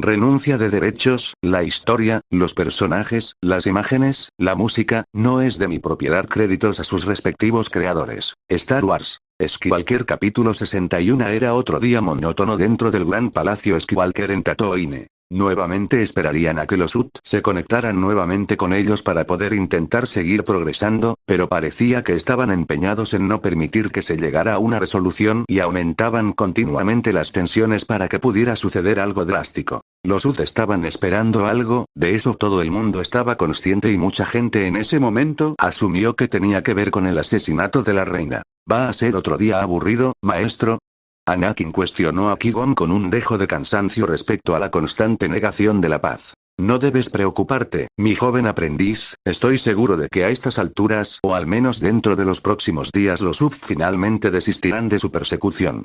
Renuncia de derechos, la historia, los personajes, las imágenes, la música, no es de mi propiedad, créditos a sus respectivos creadores. Star Wars. Skywalker capítulo 61. Era otro día monótono dentro del gran palacio Skywalker en Tatooine. Nuevamente esperarían a que los Ut se conectaran nuevamente con ellos para poder intentar seguir progresando, pero parecía que estaban empeñados en no permitir que se llegara a una resolución y aumentaban continuamente las tensiones para que pudiera suceder algo drástico. Los Ut estaban esperando algo, de eso todo el mundo estaba consciente y mucha gente en ese momento asumió que tenía que ver con el asesinato de la reina. ¿Va a ser otro día aburrido, maestro? Anakin cuestionó a Qui-Gon con un dejo de cansancio respecto a la constante negación de la paz. No debes preocuparte, mi joven aprendiz, estoy seguro de que a estas alturas, o al menos dentro de los próximos días, los Sith finalmente desistirán de su persecución.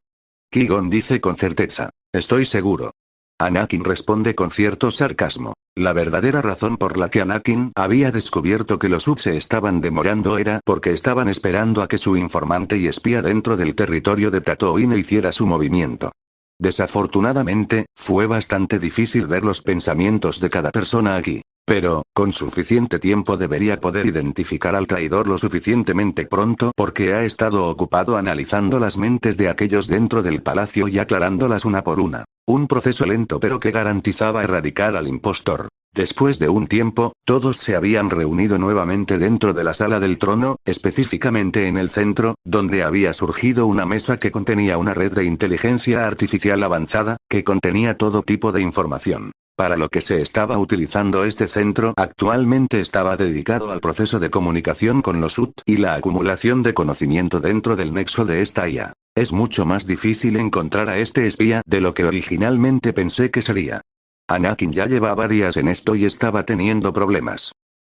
Qui-Gon dice con certeza. Estoy seguro. Anakin responde con cierto sarcasmo. La verdadera razón por la que Anakin había descubierto que los Sith se estaban demorando era porque estaban esperando a que su informante y espía dentro del territorio de Tatooine hiciera su movimiento. Desafortunadamente, fue bastante difícil ver los pensamientos de cada persona aquí. Pero, con suficiente tiempo debería poder identificar al traidor lo suficientemente pronto porque ha estado ocupado analizando las mentes de aquellos dentro del palacio y aclarándolas una por una. Un proceso lento pero que garantizaba erradicar al impostor. Después de un tiempo, todos se habían reunido nuevamente dentro de la sala del trono, específicamente en el centro, donde había surgido una mesa que contenía una red de inteligencia artificial avanzada, que contenía todo tipo de información. Para lo que se estaba utilizando este centro actualmente estaba dedicado al proceso de comunicación con los Ut y la acumulación de conocimiento dentro del nexo de esta IA. Es mucho más difícil encontrar a este espía de lo que originalmente pensé que sería. Anakin ya llevaba días en esto y estaba teniendo problemas.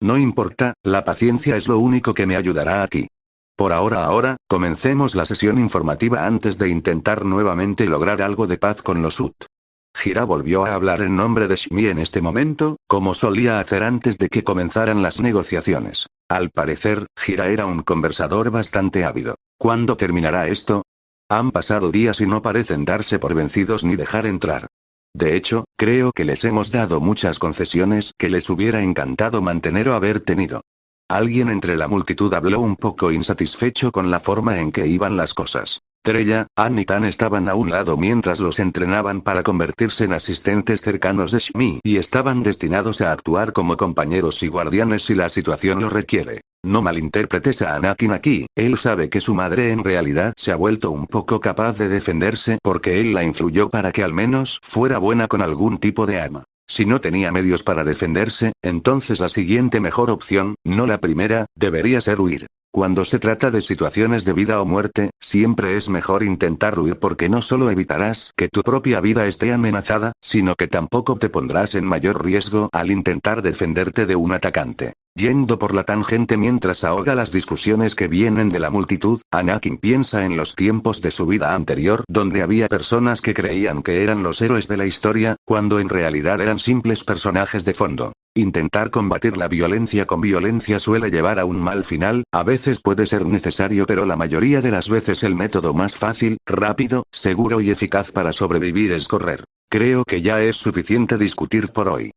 No importa, la paciencia es lo único que me ayudará aquí. Por ahora, comencemos la sesión informativa antes de intentar nuevamente lograr algo de paz con los Ut. Jira volvió a hablar en nombre de Shmi en este momento, como solía hacer antes de que comenzaran las negociaciones. Al parecer, Jira era un conversador bastante ávido. ¿Cuándo terminará esto? Han pasado días y no parecen darse por vencidos ni dejar entrar. De hecho, creo que les hemos dado muchas concesiones que les hubiera encantado mantener o haber tenido. Alguien entre la multitud habló un poco insatisfecho con la forma en que iban las cosas. Trella, Ann y Tan estaban a un lado mientras los entrenaban para convertirse en asistentes cercanos de Shmi y estaban destinados a actuar como compañeros y guardianes si la situación lo requiere. No malinterpretes a Anakin aquí, él sabe que su madre en realidad se ha vuelto un poco capaz de defenderse porque él la influyó para que al menos fuera buena con algún tipo de arma. Si no tenía medios para defenderse, entonces la siguiente mejor opción, no la primera, debería ser huir. Cuando se trata de situaciones de vida o muerte, siempre es mejor intentar huir porque no solo evitarás que tu propia vida esté amenazada, sino que tampoco te pondrás en mayor riesgo al intentar defenderte de un atacante. Yendo por la tangente mientras ahoga las discusiones que vienen de la multitud, Anakin piensa en los tiempos de su vida anterior donde había personas que creían que eran los héroes de la historia, cuando en realidad eran simples personajes de fondo. Intentar combatir la violencia con violencia suele llevar a un mal final, a veces puede ser necesario pero la mayoría de las veces el método más fácil, rápido, seguro y eficaz para sobrevivir es correr. Creo que ya es suficiente discutir por hoy.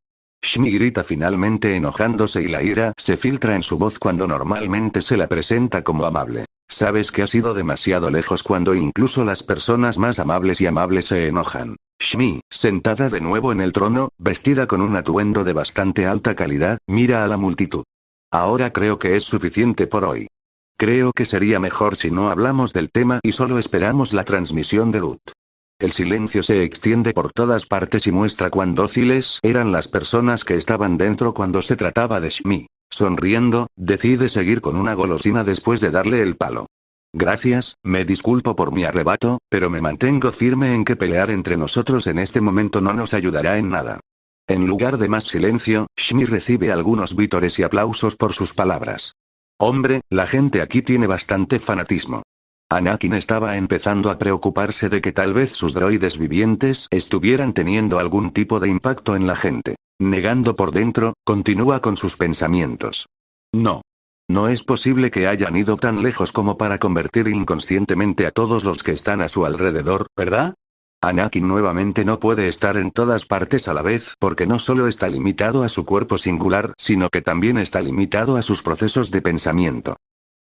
Shmi grita finalmente enojándose y la ira se filtra en su voz cuando normalmente se la presenta como amable. Sabes que has ido demasiado lejos cuando incluso las personas más amables y amables se enojan. Shmi, sentada de nuevo en el trono, vestida con un atuendo de bastante alta calidad, mira a la multitud. Ahora creo que es suficiente por hoy. Creo que sería mejor si no hablamos del tema y solo esperamos la transmisión de Lut. El silencio se extiende por todas partes y muestra cuán dóciles eran las personas que estaban dentro cuando se trataba de Shmi. Sonriendo, decide seguir con una golosina después de darle el palo. Gracias, me disculpo por mi arrebato, pero me mantengo firme en que pelear entre nosotros en este momento no nos ayudará en nada. En lugar de más silencio, Shmi recibe algunos vítores y aplausos por sus palabras. Hombre, la gente aquí tiene bastante fanatismo. Anakin estaba empezando a preocuparse de que tal vez sus droides vivientes estuvieran teniendo algún tipo de impacto en la gente. Negando por dentro, continúa con sus pensamientos. No. No es posible que hayan ido tan lejos como para convertir inconscientemente a todos los que están a su alrededor, ¿verdad? Anakin nuevamente no puede estar en todas partes a la vez porque no solo está limitado a su cuerpo singular, sino que también está limitado a sus procesos de pensamiento.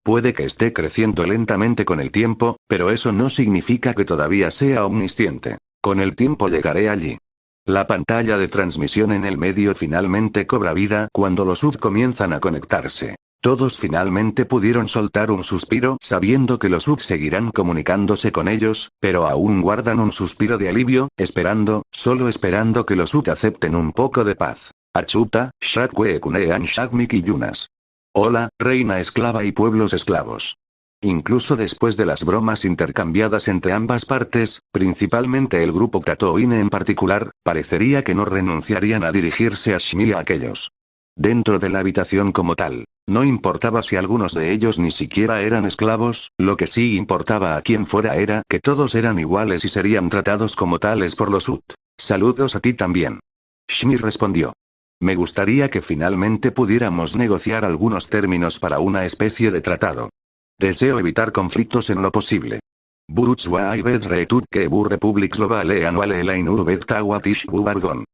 Puede que esté creciendo lentamente con el tiempo, pero eso no significa que todavía sea omnisciente. Con el tiempo llegaré allí. La pantalla de transmisión en el medio finalmente cobra vida cuando los UD comienzan a conectarse. Todos finalmente pudieron soltar un suspiro sabiendo que los UD seguirán comunicándose con ellos, pero aún guardan un suspiro de alivio, solo esperando que los UD acepten un poco de paz. Achuta, Shadwe Kunean Shagmik y Yunas. Hola, reina esclava y pueblos esclavos. Incluso después de las bromas intercambiadas entre ambas partes, principalmente el grupo Tatooine en particular, parecería que no renunciarían a dirigirse a Shmi y a aquellos. Dentro de la habitación como tal, no importaba si algunos de ellos ni siquiera eran esclavos, lo que sí importaba a quien fuera era que todos eran iguales y serían tratados como tales por los UT. Saludos a ti también. Shmi respondió. Me gustaría que finalmente pudiéramos negociar algunos términos para una especie de tratado. Deseo evitar conflictos en lo posible. Burutzwa Ibed Retut Kebu Republic Globale Anuale Elainur Betawatish Bubargon.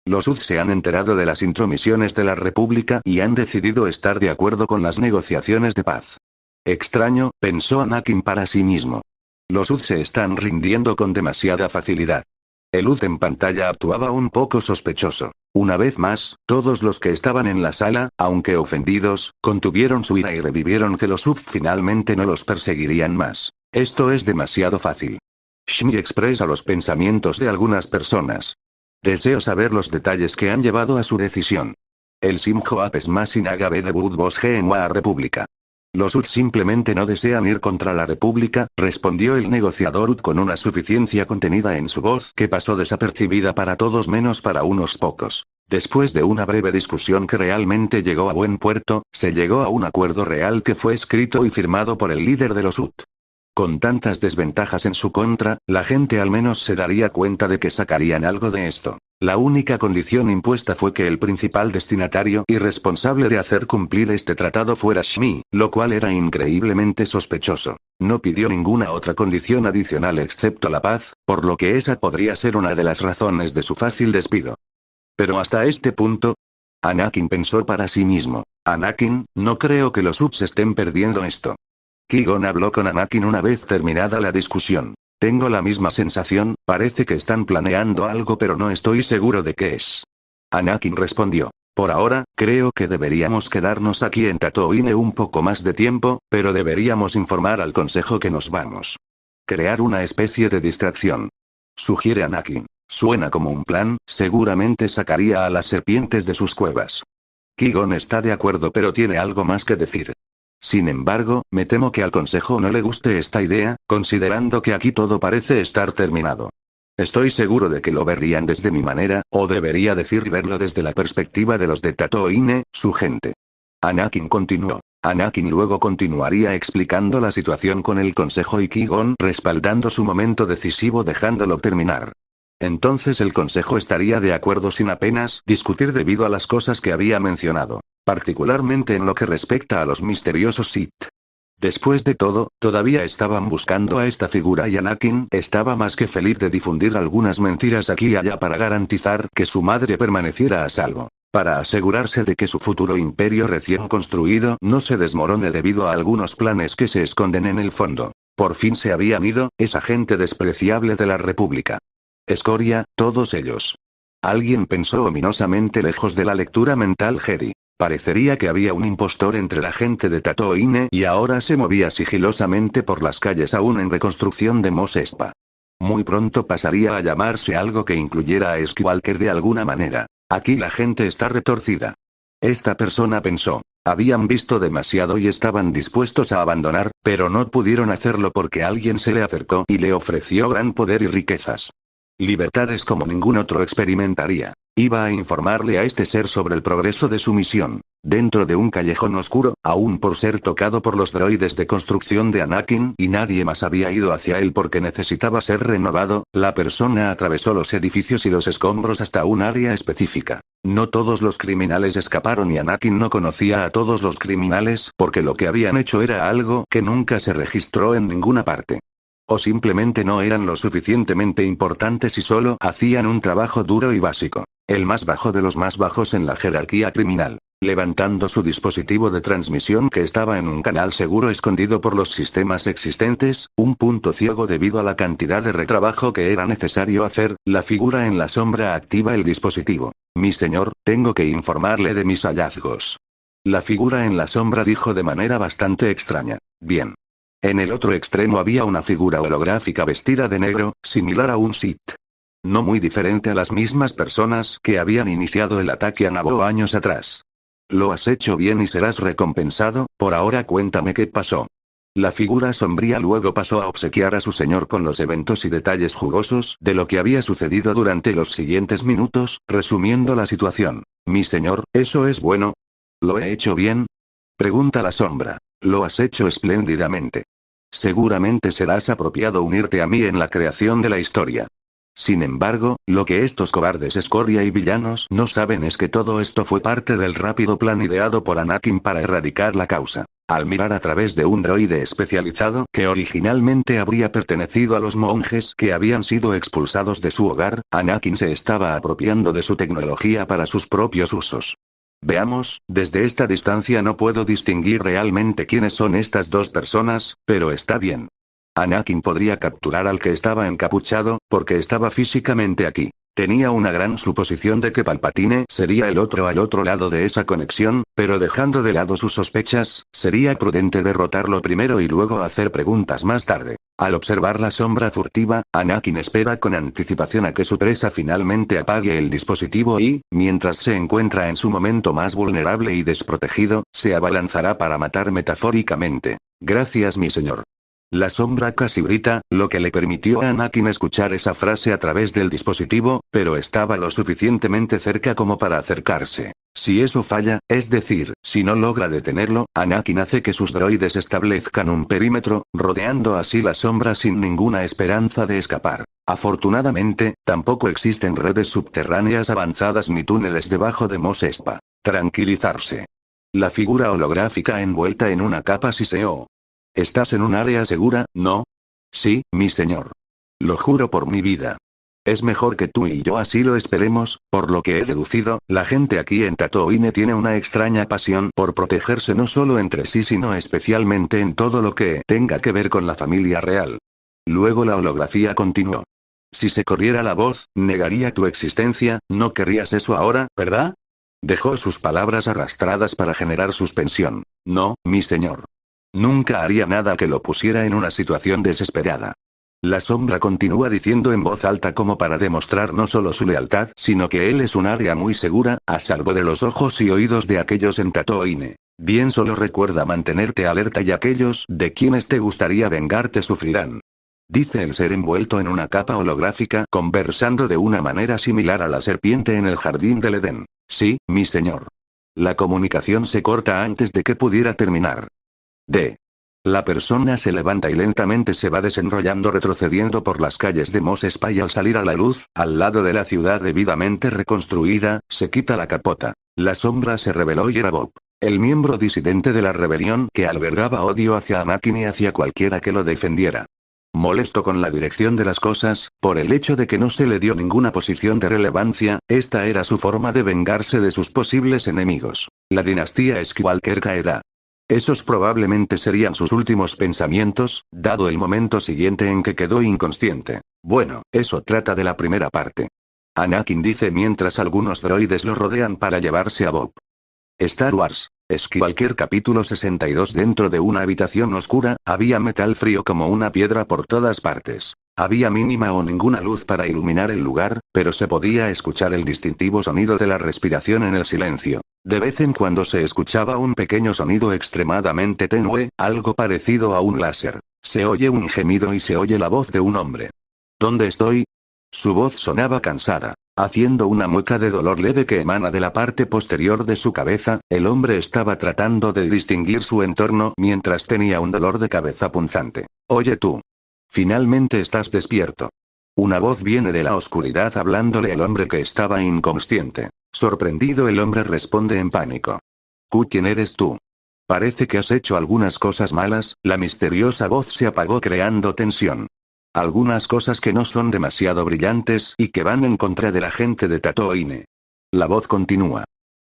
Los UD se han enterado de las intromisiones de la República y han decidido estar de acuerdo con las negociaciones de paz. Extraño, pensó Anakin para sí mismo. Los UD se están rindiendo con demasiada facilidad. El UD en pantalla actuaba un poco sospechoso. Una vez más, todos los que estaban en la sala, aunque ofendidos, contuvieron su ira y revivieron que los UD finalmente no los perseguirían más. Esto es demasiado fácil. Shmi expresa los pensamientos de algunas personas. Deseo saber los detalles que han llevado a su decisión. El Simjoap es más inagabe de Budbos en la República. Los UD simplemente no desean ir contra la República, respondió el negociador UD con una suficiencia contenida en su voz que pasó desapercibida para todos menos para unos pocos. Después de una breve discusión que realmente llegó a buen puerto, se llegó a un acuerdo real que fue escrito y firmado por el líder de los UD. Con tantas desventajas en su contra, la gente al menos se daría cuenta de que sacarían algo de esto. La única condición impuesta fue que el principal destinatario y responsable de hacer cumplir este tratado fuera Shmi, lo cual era increíblemente sospechoso. No pidió ninguna otra condición adicional excepto la paz, por lo que esa podría ser una de las razones de su fácil despido. Pero hasta este punto, Anakin pensó para sí mismo. Anakin, no creo que los UPS estén perdiendo esto. Qui-Gon habló con Anakin una vez terminada la discusión. Tengo la misma sensación, parece que están planeando algo pero no estoy seguro de qué es. Anakin respondió. Por ahora, creo que deberíamos quedarnos aquí en Tatooine un poco más de tiempo, pero deberíamos informar al consejo que nos vamos. Crear una especie de distracción. Sugiere Anakin. Suena como un plan, seguramente sacaría a las serpientes de sus cuevas. Qui-Gon está de acuerdo pero tiene algo más que decir. Sin embargo, me temo que al consejo no le guste esta idea, considerando que aquí todo parece estar terminado. Estoy seguro de que lo verían desde mi manera, o debería decir verlo desde la perspectiva de los de Tatooine, su gente. Anakin continuó. Anakin luego continuaría explicando la situación con el consejo y Qui-Gon respaldando su momento decisivo dejándolo terminar. Entonces el consejo estaría de acuerdo sin apenas discutir debido a las cosas que había mencionado. Particularmente en lo que respecta a los misteriosos Sith. Después de todo, todavía estaban buscando a esta figura y Anakin estaba más que feliz de difundir algunas mentiras aquí y allá para garantizar que su madre permaneciera a salvo. Para asegurarse de que su futuro imperio recién construido no se desmorone debido a algunos planes que se esconden en el fondo. Por fin se habían ido, esa gente despreciable de la República. Escoria, todos ellos. Alguien pensó ominosamente lejos de la lectura mental Jedi. Parecería que había un impostor entre la gente de Tatooine y ahora se movía sigilosamente por las calles aún en reconstrucción de Mos Espa. Muy pronto pasaría a llamarse algo que incluyera a Skywalker de alguna manera. Aquí la gente está retorcida. Esta persona pensó. Habían visto demasiado y estaban dispuestos a abandonar, pero no pudieron hacerlo porque alguien se le acercó y le ofreció gran poder y riquezas. Libertades como ningún otro experimentaría. Iba a informarle a este ser sobre el progreso de su misión. Dentro de un callejón oscuro, aún por ser tocado por los droides de construcción de Anakin y nadie más había ido hacia él porque necesitaba ser renovado, la persona atravesó los edificios y los escombros hasta un área específica. No todos los criminales escaparon y Anakin no conocía a todos los criminales porque lo que habían hecho era algo que nunca se registró en ninguna parte. O simplemente no eran lo suficientemente importantes y solo hacían un trabajo duro y básico. El más bajo de los más bajos en la jerarquía criminal. Levantando su dispositivo de transmisión que estaba en un canal seguro escondido por los sistemas existentes, un punto ciego debido a la cantidad de retrabajo que era necesario hacer, la figura en la sombra activa el dispositivo. Mi señor, tengo que informarle de mis hallazgos. La figura en la sombra dijo de manera bastante extraña. Bien. En el otro extremo había una figura holográfica vestida de negro, similar a un Sith. No muy diferente a las mismas personas que habían iniciado el ataque a Naboo años atrás. Lo has hecho bien y serás recompensado, por ahora cuéntame qué pasó. La figura sombría luego pasó a obsequiar a su señor con los eventos y detalles jugosos de lo que había sucedido durante los siguientes minutos, resumiendo la situación. Mi señor, ¿eso es bueno? ¿Lo he hecho bien? Pregunta la sombra. Lo has hecho espléndidamente. Seguramente serás apropiado unirte a mí en la creación de la historia. Sin embargo, lo que estos cobardes escoria y villanos no saben es que todo esto fue parte del rápido plan ideado por Anakin para erradicar la causa. Al mirar a través de un droide especializado que originalmente habría pertenecido a los monjes que habían sido expulsados de su hogar, Anakin se estaba apropiando de su tecnología para sus propios usos. Veamos, desde esta distancia no puedo distinguir realmente quiénes son estas dos personas, pero está bien. Anakin podría capturar al que estaba encapuchado, porque estaba físicamente aquí. Tenía una gran suposición de que Palpatine sería el otro al otro lado de esa conexión, pero dejando de lado sus sospechas, sería prudente derrotarlo primero y luego hacer preguntas más tarde. Al observar la sombra furtiva, Anakin espera con anticipación a que su presa finalmente apague el dispositivo y, mientras se encuentra en su momento más vulnerable y desprotegido, se abalanzará para matar metafóricamente. Gracias mi señor. La sombra casi grita, lo que le permitió a Anakin escuchar esa frase a través del dispositivo, pero estaba lo suficientemente cerca como para acercarse. Si eso falla, es decir, si no logra detenerlo, Anakin hace que sus droides establezcan un perímetro, rodeando así la sombra sin ninguna esperanza de escapar. Afortunadamente, tampoco existen redes subterráneas avanzadas ni túneles debajo de Mos Espa. Tranquilizarse. La figura holográfica envuelta en una capa siseó. ¿Estás en un área segura, no? Sí, mi señor. Lo juro por mi vida. Es mejor que tú y yo así lo esperemos, por lo que he deducido, la gente aquí en Tatooine tiene una extraña pasión por protegerse no solo entre sí sino especialmente en todo lo que tenga que ver con la familia real. Luego la holografía continuó. Si se corriera la voz, negaría tu existencia, no querrías eso ahora, ¿verdad? Dejó sus palabras arrastradas para generar suspensión. No, mi señor. Nunca haría nada que lo pusiera en una situación desesperada. La sombra continúa diciendo en voz alta como para demostrar no solo su lealtad, sino que él es un área muy segura, a salvo de los ojos y oídos de aquellos en Tatooine. Bien, solo recuerda mantenerte alerta y aquellos de quienes te gustaría vengarte sufrirán. Dice el ser envuelto en una capa holográfica, conversando de una manera similar a la serpiente en el jardín del Edén. Sí, mi señor. La comunicación se corta antes de que pudiera terminar. La persona se levanta y lentamente se va desenrollando retrocediendo por las calles de Mos Espa y al salir a la luz, al lado de la ciudad debidamente reconstruida, se quita la capota. La sombra se reveló y era Bob. El miembro disidente de la rebelión que albergaba odio hacia Anakin y hacia cualquiera que lo defendiera. Molesto con la dirección de las cosas, por el hecho de que no se le dio ninguna posición de relevancia, esta era su forma de vengarse de sus posibles enemigos. La dinastía Skywalker caerá. Esos probablemente serían sus últimos pensamientos, dado el momento siguiente en que quedó inconsciente. Bueno, eso trata de la primera parte. Anakin dice mientras algunos droides lo rodean para llevarse a Bob. Star Wars. Skywalker capítulo 62. Dentro de una habitación oscura, había metal frío como una piedra por todas partes. Había mínima o ninguna luz para iluminar el lugar, pero se podía escuchar el distintivo sonido de la respiración en el silencio. De vez en cuando se escuchaba un pequeño sonido extremadamente tenue, algo parecido a un láser. Se oye un gemido y se oye la voz de un hombre. ¿Dónde estoy? Su voz sonaba cansada. Haciendo una mueca de dolor leve que emana de la parte posterior de su cabeza, el hombre estaba tratando de distinguir su entorno mientras tenía un dolor de cabeza punzante. Oye tú. Finalmente estás despierto. Una voz viene de la oscuridad hablándole al hombre que estaba inconsciente. Sorprendido el hombre responde en pánico. ¿Quién eres tú? Parece que has hecho algunas cosas malas. La misteriosa voz se apagó creando tensión. Algunas cosas que no son demasiado brillantes y que van en contra de la gente de Tatooine. La voz continúa.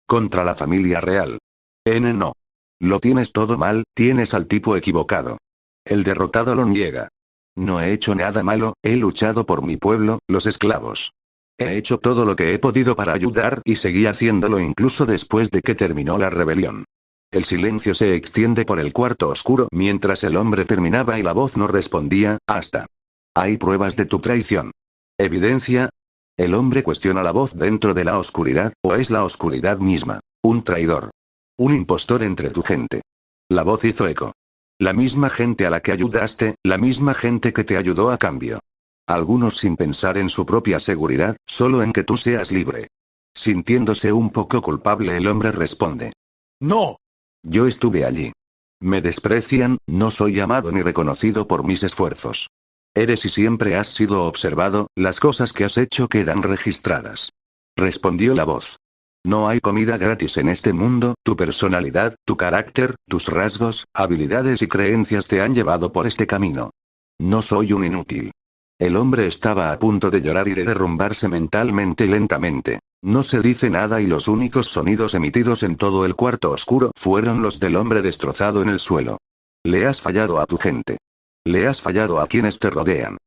Contra la familia real. No. Lo tienes todo mal, tienes al tipo equivocado. El derrotado lo niega. No he hecho nada malo, he luchado por mi pueblo, los esclavos. He hecho todo lo que he podido para ayudar y seguí haciéndolo incluso después de que terminó la rebelión. El silencio se extiende por el cuarto oscuro mientras el hombre terminaba y la voz no respondía, hasta. ¿Hay pruebas de tu traición? ¿Evidencia? El hombre cuestiona la voz dentro de la oscuridad, ¿o es la oscuridad misma un traidor? Un impostor entre tu gente. La voz hizo eco. La misma gente a la que ayudaste, la misma gente que te ayudó a cambio. Algunos sin pensar en su propia seguridad, solo en que tú seas libre. Sintiéndose un poco culpable, el hombre responde. No. Yo estuve allí. Me desprecian, no soy amado ni reconocido por mis esfuerzos. Eres y siempre has sido observado, las cosas que has hecho quedan registradas. Respondió la voz. No hay comida gratis en este mundo, tu personalidad, tu carácter, tus rasgos, habilidades y creencias te han llevado por este camino. No soy un inútil. El hombre estaba a punto de llorar y de derrumbarse mentalmente y lentamente. No se dice nada y los únicos sonidos emitidos en todo el cuarto oscuro fueron los del hombre destrozado en el suelo. Le has fallado a tu gente. Le has fallado a quienes te rodean.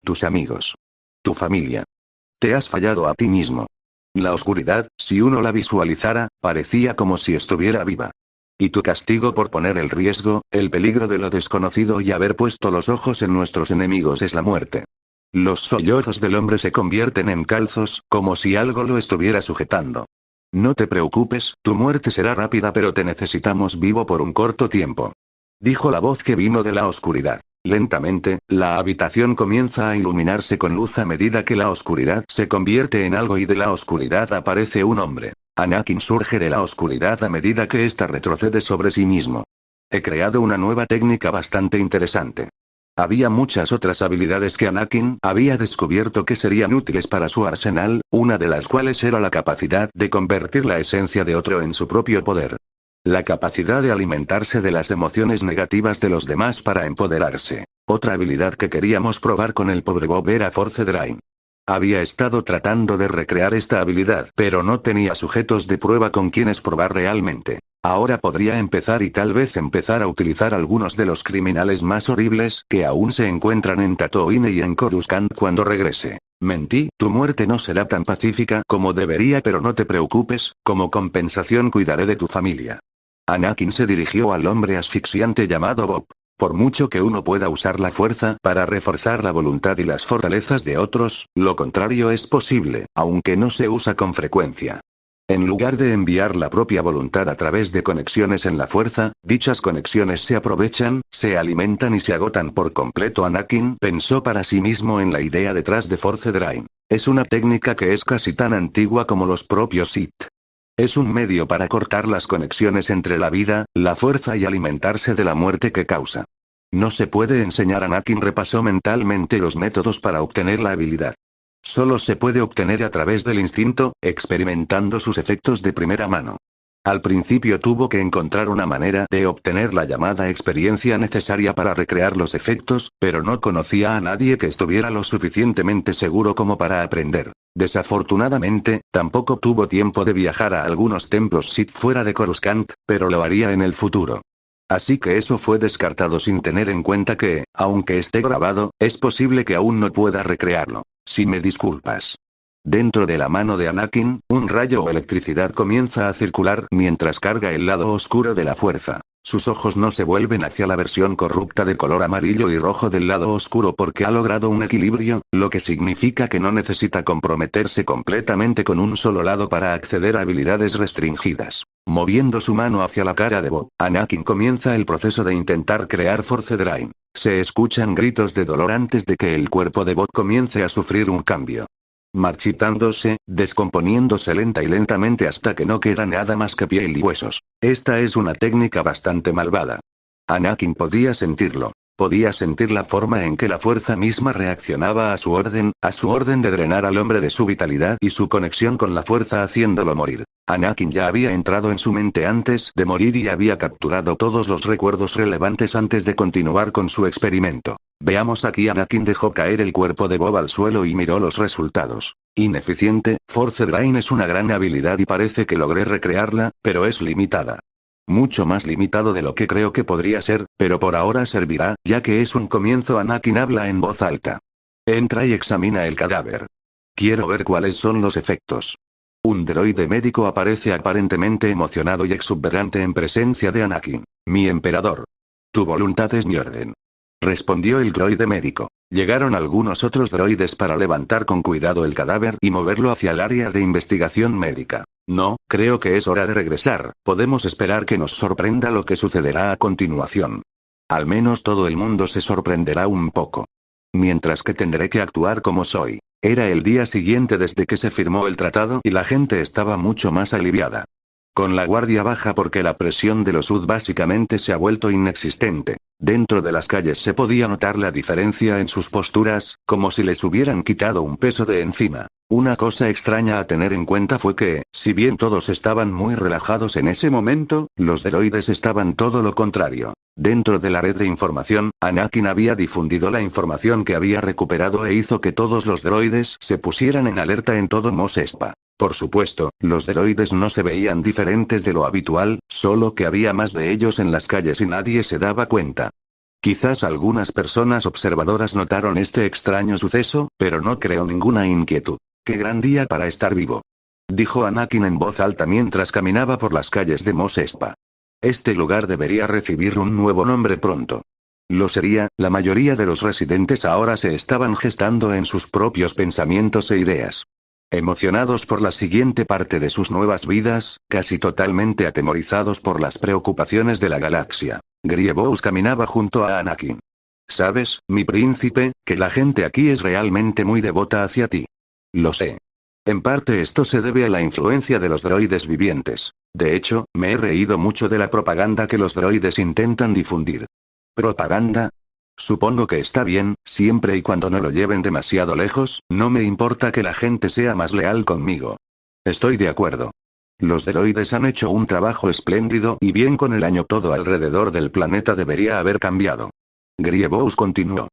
Tus amigos. Tu familia. Te has fallado a ti mismo. La oscuridad, si uno la visualizara, parecía como si estuviera viva. Y tu castigo por poner el riesgo, el peligro de lo desconocido y haber puesto los ojos en nuestros enemigos es la muerte. Los sollozos del hombre se convierten en calzos, como si algo lo estuviera sujetando. No te preocupes, tu muerte será rápida, pero te necesitamos vivo por un corto tiempo. Dijo la voz que vino de la oscuridad. Lentamente, la habitación comienza a iluminarse con luz a medida que la oscuridad se convierte en algo y de la oscuridad aparece un hombre. Anakin surge de la oscuridad a medida que ésta retrocede sobre sí mismo. He creado una nueva técnica bastante interesante. Había muchas otras habilidades que Anakin había descubierto que serían útiles para su arsenal, una de las cuales era la capacidad de convertir la esencia de otro en su propio poder. La capacidad de alimentarse de las emociones negativas de los demás para empoderarse. Otra habilidad que queríamos probar con el pobre Bob era Force Drain. Había estado tratando de recrear esta habilidad, pero no tenía sujetos de prueba con quienes probar realmente. Ahora podría empezar y tal vez empezar a utilizar algunos de los criminales más horribles que aún se encuentran en Tatooine y en Coruscant cuando regrese. Mentí, tu muerte no será tan pacífica como debería, pero no te preocupes, como compensación cuidaré de tu familia. Anakin se dirigió al hombre asfixiante llamado Bob. Por mucho que uno pueda usar la fuerza para reforzar la voluntad y las fortalezas de otros, lo contrario es posible, aunque no se usa con frecuencia. En lugar de enviar la propia voluntad a través de conexiones en la fuerza, dichas conexiones se aprovechan, se alimentan y se agotan por completo. Anakin pensó para sí mismo en la idea detrás de Force Drain. Es una técnica que es casi tan antigua como los propios Sith. Es un medio para cortar las conexiones entre la vida, la fuerza y alimentarse de la muerte que causa. No se puede enseñar. Anakin repasó mentalmente los métodos para obtener la habilidad. Solo se puede obtener a través del instinto, experimentando sus efectos de primera mano. Al principio tuvo que encontrar una manera de obtener la llamada experiencia necesaria para recrear los efectos, pero no conocía a nadie que estuviera lo suficientemente seguro como para aprender. Desafortunadamente, tampoco tuvo tiempo de viajar a algunos templos Sith fuera de Coruscant, pero lo haría en el futuro. Así que eso fue descartado sin tener en cuenta que, aunque esté grabado, es posible que aún no pueda recrearlo. Si me disculpas. Dentro de la mano de Anakin, un rayo o electricidad comienza a circular mientras carga el lado oscuro de la fuerza. Sus ojos no se vuelven hacia la versión corrupta de color amarillo y rojo del lado oscuro porque ha logrado un equilibrio, lo que significa que no necesita comprometerse completamente con un solo lado para acceder a habilidades restringidas. Moviendo su mano hacia la cara de Bob, Anakin comienza el proceso de intentar crear Force Drain. Se escuchan gritos de dolor antes de que el cuerpo de Bob comience a sufrir un cambio. Marchitándose, descomponiéndose lenta y lentamente hasta que no queda nada más que piel y huesos. Esta es una técnica bastante malvada. Anakin podía sentirlo. Podía sentir la forma en que la fuerza misma reaccionaba a su orden de drenar al hombre de su vitalidad y su conexión con la fuerza haciéndolo morir. Anakin ya había entrado en su mente antes de morir y había capturado todos los recuerdos relevantes antes de continuar con su experimento. Veamos aquí. Anakin dejó caer el cuerpo de Bob al suelo y miró los resultados. Ineficiente, Force Drain es una gran habilidad y parece que logré recrearla, pero es limitada. Mucho más limitado de lo que creo que podría ser, pero por ahora servirá, ya que es un comienzo. Anakin habla en voz alta. Entra y examina el cadáver. Quiero ver cuáles son los efectos. Un droide médico aparece aparentemente emocionado y exuberante en presencia de Anakin. Mi emperador. Tu voluntad es mi orden. Respondió el droide médico. Llegaron algunos otros droides para levantar con cuidado el cadáver y moverlo hacia el área de investigación médica. No, creo que es hora de regresar. Podemos esperar que nos sorprenda lo que sucederá a continuación. Al menos todo el mundo se sorprenderá un poco. Mientras que tendré que actuar como soy. Era el día siguiente desde que se firmó el tratado y la gente estaba mucho más aliviada. Con la guardia baja porque la presión de los UD básicamente se ha vuelto inexistente. Dentro de las calles se podía notar la diferencia en sus posturas, como si les hubieran quitado un peso de encima. Una cosa extraña a tener en cuenta fue que, si bien todos estaban muy relajados en ese momento, los droides estaban todo lo contrario. Dentro de la red de información, Anakin había difundido la información que había recuperado e hizo que todos los droides se pusieran en alerta en todo Mos Espa. Por supuesto, los droides no se veían diferentes de lo habitual, solo que había más de ellos en las calles y nadie se daba cuenta. Quizás algunas personas observadoras notaron este extraño suceso, pero no creo ninguna inquietud. ¡Qué gran día para estar vivo! Dijo Anakin en voz alta mientras caminaba por las calles de Mos Espa. Este lugar debería recibir un nuevo nombre pronto. Lo sería, la mayoría de los residentes ahora se estaban gestando en sus propios pensamientos e ideas. Emocionados por la siguiente parte de sus nuevas vidas, casi totalmente atemorizados por las preocupaciones de la galaxia. Grievous caminaba junto a Anakin. Sabes, mi príncipe, que la gente aquí es realmente muy devota hacia ti. Lo sé. En parte esto se debe a la influencia de los droides vivientes. De hecho, me he reído mucho de la propaganda que los droides intentan difundir. ¿Propaganda? Supongo que está bien, siempre y cuando no lo lleven demasiado lejos, no me importa que la gente sea más leal conmigo. Estoy de acuerdo. Los droides han hecho un trabajo espléndido y bien con el año todo alrededor del planeta debería haber cambiado. Grievous continuó.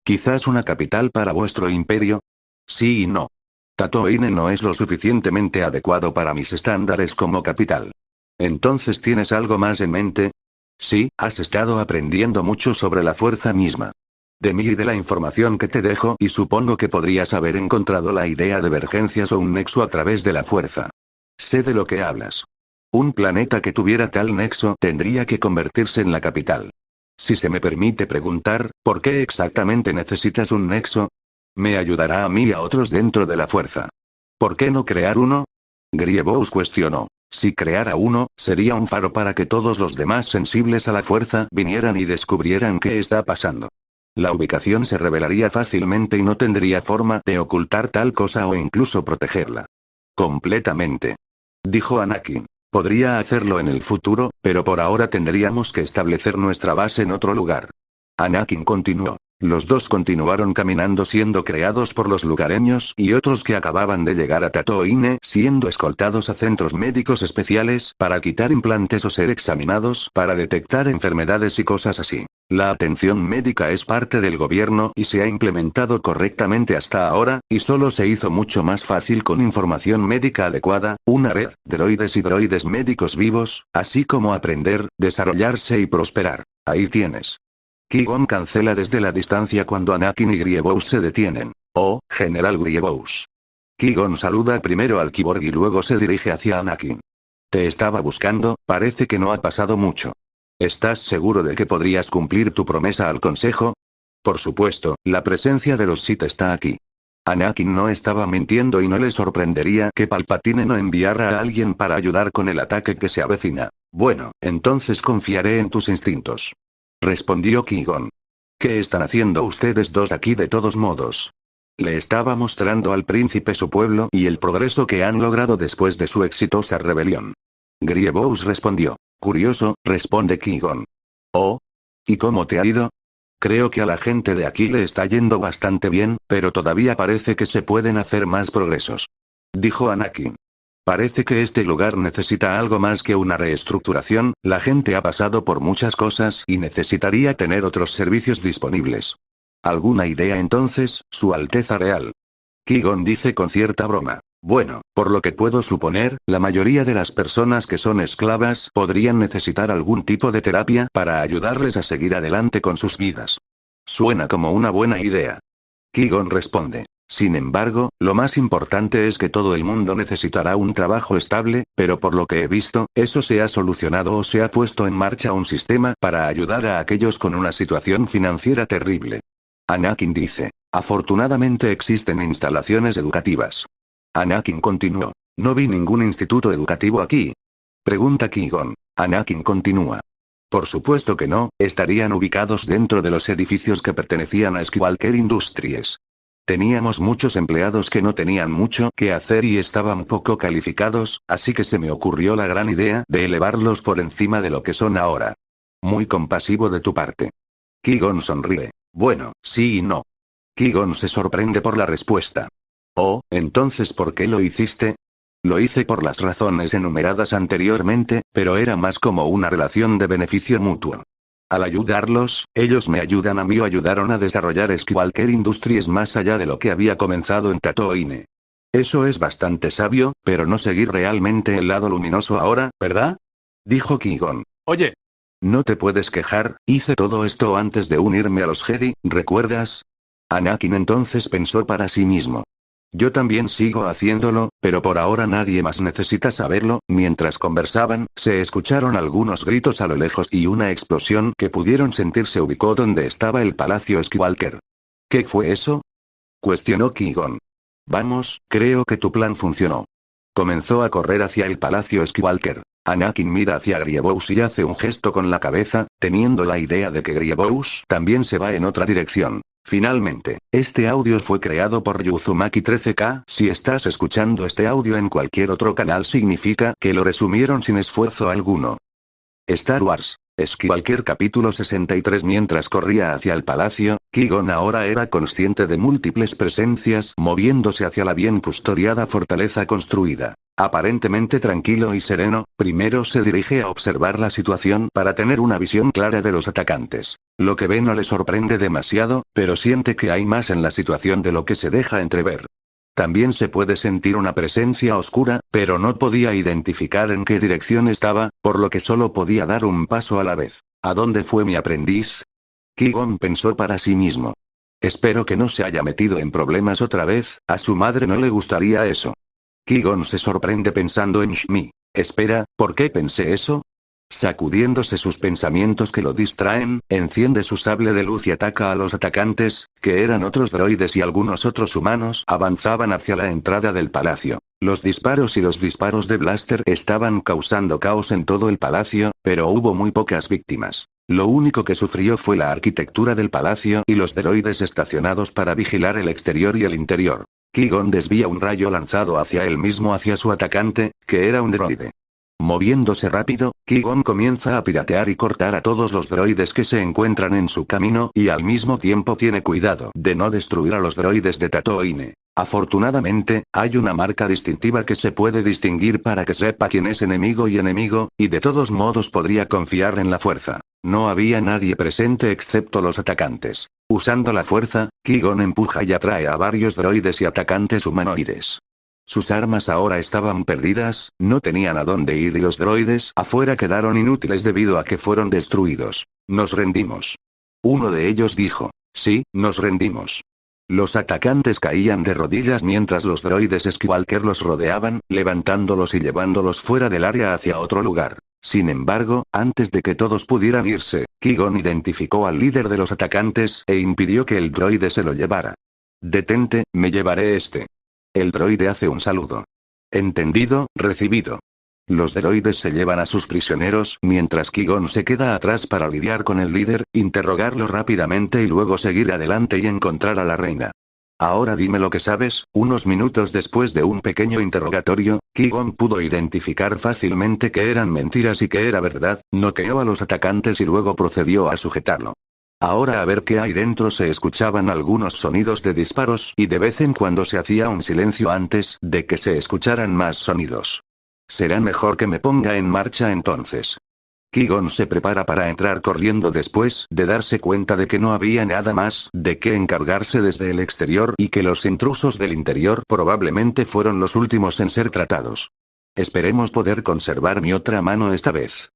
¿Quizás una capital para vuestro imperio? Sí y no. Tatooine no es lo suficientemente adecuado para mis estándares como capital. ¿Entonces tienes algo más en mente? Sí, has estado aprendiendo mucho sobre la fuerza misma. De mí y de la información que te dejo y supongo que podrías haber encontrado la idea de divergencias o un nexo a través de la fuerza. Sé de lo que hablas. Un planeta que tuviera tal nexo tendría que convertirse en la capital. Si se me permite preguntar, ¿por qué exactamente necesitas un nexo? Me ayudará a mí y a otros dentro de la fuerza. ¿Por qué no crear uno? Grievous cuestionó. Si creara uno, sería un faro para que todos los demás sensibles a la fuerza vinieran y descubrieran qué está pasando. La ubicación se revelaría fácilmente y no tendría forma de ocultar tal cosa o incluso protegerla. Completamente. Dijo Anakin. Podría hacerlo en el futuro, pero por ahora tendríamos que establecer nuestra base en otro lugar. Anakin continuó. Los dos continuaron caminando siendo creados por los lugareños y otros que acababan de llegar a Tatooine siendo escoltados a centros médicos especiales para quitar implantes o ser examinados para detectar enfermedades y cosas así. La atención médica es parte del gobierno y se ha implementado correctamente hasta ahora, y solo se hizo mucho más fácil con información médica adecuada, una red, droides y droides médicos vivos, así como aprender, desarrollarse y prosperar. Ahí tienes. Qui-Gon cancela desde la distancia cuando Anakin y Grievous se detienen. Oh, General Grievous. Qui-Gon saluda primero al Kiborg y luego se dirige hacia Anakin. Te estaba buscando, parece que no ha pasado mucho. ¿Estás seguro de que podrías cumplir tu promesa al Consejo? Por supuesto, la presencia de los Sith está aquí. Anakin no estaba mintiendo y no le sorprendería que Palpatine no enviara a alguien para ayudar con el ataque que se avecina. Bueno, entonces confiaré en tus instintos. Respondió Qui-Gon. ¿Qué están haciendo ustedes dos aquí de todos modos? Le estaba mostrando al príncipe su pueblo y el progreso que han logrado después de su exitosa rebelión. Grievous respondió. Curioso, responde Qui-Gon. Oh. ¿Y cómo te ha ido? Creo que a la gente de aquí le está yendo bastante bien, pero todavía parece que se pueden hacer más progresos. Dijo Anakin. Parece que este lugar necesita algo más que una reestructuración, la gente ha pasado por muchas cosas y necesitaría tener otros servicios disponibles. ¿Alguna idea entonces, Su Alteza Real? Qui-Gon dice con cierta broma. Bueno, por lo que puedo suponer, la mayoría de las personas que son esclavas podrían necesitar algún tipo de terapia para ayudarles a seguir adelante con sus vidas. Suena como una buena idea. Qui-Gon responde. Sin embargo, lo más importante es que todo el mundo necesitará un trabajo estable, pero por lo que he visto, eso se ha solucionado o se ha puesto en marcha un sistema para ayudar a aquellos con una situación financiera terrible. Anakin dice. Afortunadamente existen instalaciones educativas. Anakin continuó. No vi ningún instituto educativo aquí. Pregunta Qui-Gon. Anakin continúa. Por supuesto que no, estarían ubicados dentro de los edificios que pertenecían a Skywalker Industries. Teníamos muchos empleados que no tenían mucho que hacer y estaban poco calificados, así que se me ocurrió la gran idea de elevarlos por encima de lo que son ahora. Muy compasivo de tu parte. Qui-Gon sonríe. Bueno, sí y no. Qui-Gon se sorprende por la respuesta. Oh, entonces ¿por qué lo hiciste? Lo hice por las razones enumeradas anteriormente, pero era más como una relación de beneficio mutuo. Al ayudarlos, ellos me ayudan a mí o ayudaron a desarrollar Skywalker Industries más allá de lo que había comenzado en Tatooine. Eso es bastante sabio, pero no seguir realmente el lado luminoso ahora, ¿verdad? Dijo Qui-Gon. Oye. No te puedes quejar, hice todo esto antes de unirme a los Jedi, ¿recuerdas? Anakin entonces pensó para sí mismo. Yo también sigo haciéndolo, pero por ahora nadie más necesita saberlo. Mientras conversaban, se escucharon algunos gritos a lo lejos y una explosión que pudieron sentir se ubicó donde estaba el Palacio Skywalker. ¿Qué fue eso? Cuestionó Qui-Gon. Vamos, creo que tu plan funcionó. Comenzó a correr hacia el Palacio Skywalker. Anakin mira hacia Grievous y hace un gesto con la cabeza, teniendo la idea de que Grievous también se va en otra dirección. Finalmente, este audio fue creado por Yuzumaki 13K. Si estás escuchando este audio en cualquier otro canal significa que lo resumieron sin esfuerzo alguno. Star Wars. Skywalker capítulo 63. Mientras corría hacia el palacio, Qui-Gon ahora era consciente de múltiples presencias moviéndose hacia la bien custodiada fortaleza construida. Aparentemente tranquilo y sereno, primero se dirige a observar la situación para tener una visión clara de los atacantes. Lo que ve no le sorprende demasiado, pero siente que hay más en la situación de lo que se deja entrever. También se puede sentir una presencia oscura, pero no podía identificar en qué dirección estaba, por lo que solo podía dar un paso a la vez. ¿A dónde fue mi aprendiz? Qui-Gon pensó para sí mismo. Espero que no se haya metido en problemas otra vez, a su madre no le gustaría eso. Qui-Gon se sorprende pensando en Shmi. Espera, ¿por qué pensé eso? Sacudiéndose sus pensamientos que lo distraen, enciende su sable de luz y ataca a los atacantes, que eran otros droides y algunos otros humanos, avanzaban hacia la entrada del palacio. Los disparos y los disparos de blaster estaban causando caos en todo el palacio, pero hubo muy pocas víctimas. Lo único que sufrió fue la arquitectura del palacio y los droides estacionados para vigilar el exterior y el interior. Qui-Gon desvía un rayo lanzado hacia él mismo hacia su atacante, que era un droide. Moviéndose rápido, Qui-Gon comienza a piratear y cortar a todos los droides que se encuentran en su camino y al mismo tiempo tiene cuidado de no destruir a los droides de Tatooine. Afortunadamente, hay una marca distintiva que se puede distinguir para que sepa quién es enemigo, y de todos modos podría confiar en la fuerza. No había nadie presente excepto los atacantes. Usando la fuerza, Qui-Gon empuja y atrae a varios droides y atacantes humanoides. Sus armas ahora estaban perdidas, no tenían a dónde ir y los droides afuera quedaron inútiles debido a que fueron destruidos. Nos rendimos. Uno de ellos dijo. Sí, nos rendimos. Los atacantes caían de rodillas mientras los droides Skywalker los rodeaban, levantándolos y llevándolos fuera del área hacia otro lugar. Sin embargo, antes de que todos pudieran irse, Qui-Gon identificó al líder de los atacantes e impidió que el droide se lo llevara. Detente, me llevaré este. El droide hace un saludo. Entendido, recibido. Los droides se llevan a sus prisioneros mientras Qui-Gon se queda atrás para lidiar con el líder, interrogarlo rápidamente y luego seguir adelante y encontrar a la reina. Ahora dime lo que sabes. Unos minutos después de un pequeño interrogatorio, Qui-Gon pudo identificar fácilmente que eran mentiras y que era verdad, noqueó a los atacantes y luego procedió a sujetarlo. Ahora a ver qué hay dentro. Se escuchaban algunos sonidos de disparos y de vez en cuando se hacía un silencio antes de que se escucharan más sonidos. Será mejor que me ponga en marcha entonces. Ki-gon se prepara para entrar corriendo después de darse cuenta de que no había nada más de qué encargarse desde el exterior y que los intrusos del interior probablemente fueron los últimos en ser tratados. Esperemos poder conservar mi otra mano esta vez.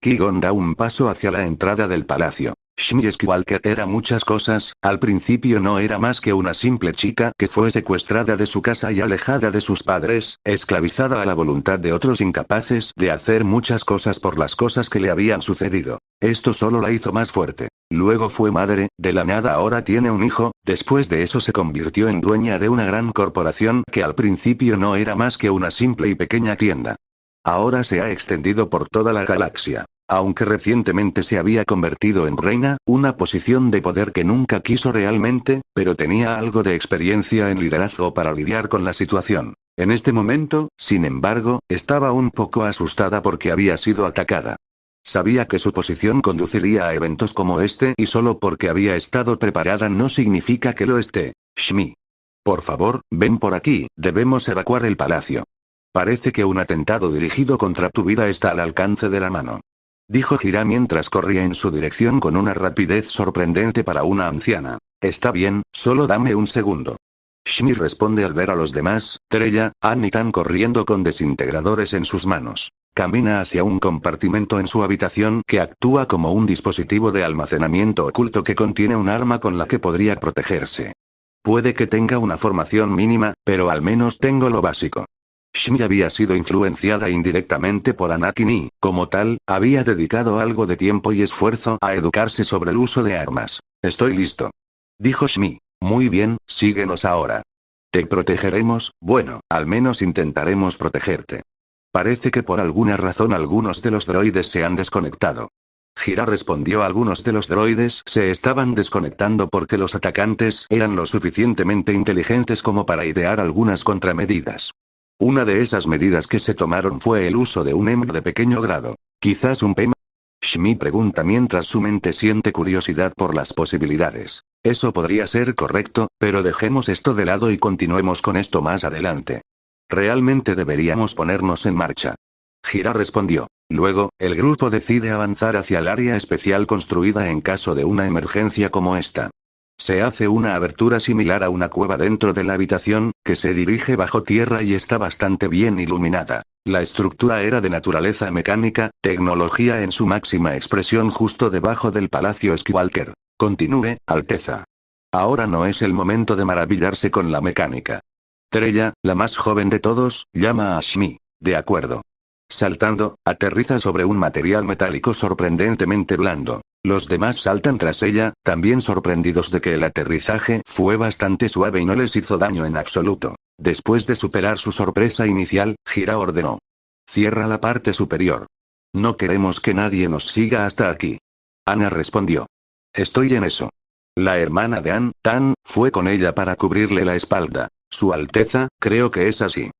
Ki-gon da un paso hacia la entrada del palacio. Shmi Skywalker era muchas cosas, al principio no era más que una simple chica que fue secuestrada de su casa y alejada de sus padres, esclavizada a la voluntad de otros incapaces de hacer muchas cosas por las cosas que le habían sucedido. Esto solo la hizo más fuerte. Luego fue madre, de la nada ahora tiene un hijo, después de eso se convirtió en dueña de una gran corporación que al principio no era más que una simple y pequeña tienda. Ahora se ha extendido por toda la galaxia. Aunque recientemente se había convertido en reina, una posición de poder que nunca quiso realmente, pero tenía algo de experiencia en liderazgo para lidiar con la situación. En este momento, sin embargo, estaba un poco asustada porque había sido atacada. Sabía que su posición conduciría a eventos como este y solo porque había estado preparada no significa que lo esté. Shmi. Por favor, ven por aquí, debemos evacuar el palacio. Parece que un atentado dirigido contra tu vida está al alcance de la mano. Dijo Hira mientras corría en su dirección con una rapidez sorprendente para una anciana. Está bien, solo dame un segundo. Shmi responde al ver a los demás, Trella, Ann y Tan corriendo con desintegradores en sus manos. Camina hacia un compartimento en su habitación que actúa como un dispositivo de almacenamiento oculto que contiene un arma con la que podría protegerse. Puede que tenga una formación mínima, pero al menos tengo lo básico. Shmi había sido influenciada indirectamente por Anakin y, como tal, había dedicado algo de tiempo y esfuerzo a educarse sobre el uso de armas. Estoy listo. Dijo Shmi. Muy bien, síguenos ahora. Te protegeremos, bueno, al menos intentaremos protegerte. Parece que por alguna razón algunos de los droides se han desconectado. Hira respondió: algunos de los droides se estaban desconectando porque los atacantes eran lo suficientemente inteligentes como para idear algunas contramedidas. Una de esas medidas que se tomaron fue el uso de un EMP de pequeño grado. Quizás un PEM. Shmi pregunta mientras su mente siente curiosidad por las posibilidades. Eso podría ser correcto, pero dejemos esto de lado y continuemos con esto más adelante. Realmente deberíamos ponernos en marcha. Hira respondió. Luego, el grupo decide avanzar hacia el área especial construida en caso de una emergencia como esta. Se hace una abertura similar a una cueva dentro de la habitación, que se dirige bajo tierra y está bastante bien iluminada. La estructura era de naturaleza mecánica, tecnología en su máxima expresión justo debajo del Palacio Skywalker. Continúe, Alteza. Ahora no es el momento de maravillarse con la mecánica. Trella, la más joven de todos, llama a Shmi. De acuerdo. Saltando, aterriza sobre un material metálico sorprendentemente blando. Los demás saltan tras ella, también sorprendidos de que el aterrizaje fue bastante suave y no les hizo daño en absoluto. Después de superar su sorpresa inicial, Hira ordenó. Cierra la parte superior. No queremos que nadie nos siga hasta aquí. Ana respondió. Estoy en eso. La hermana de Ann, Tan, fue con ella para cubrirle la espalda. Su Alteza, creo que es así.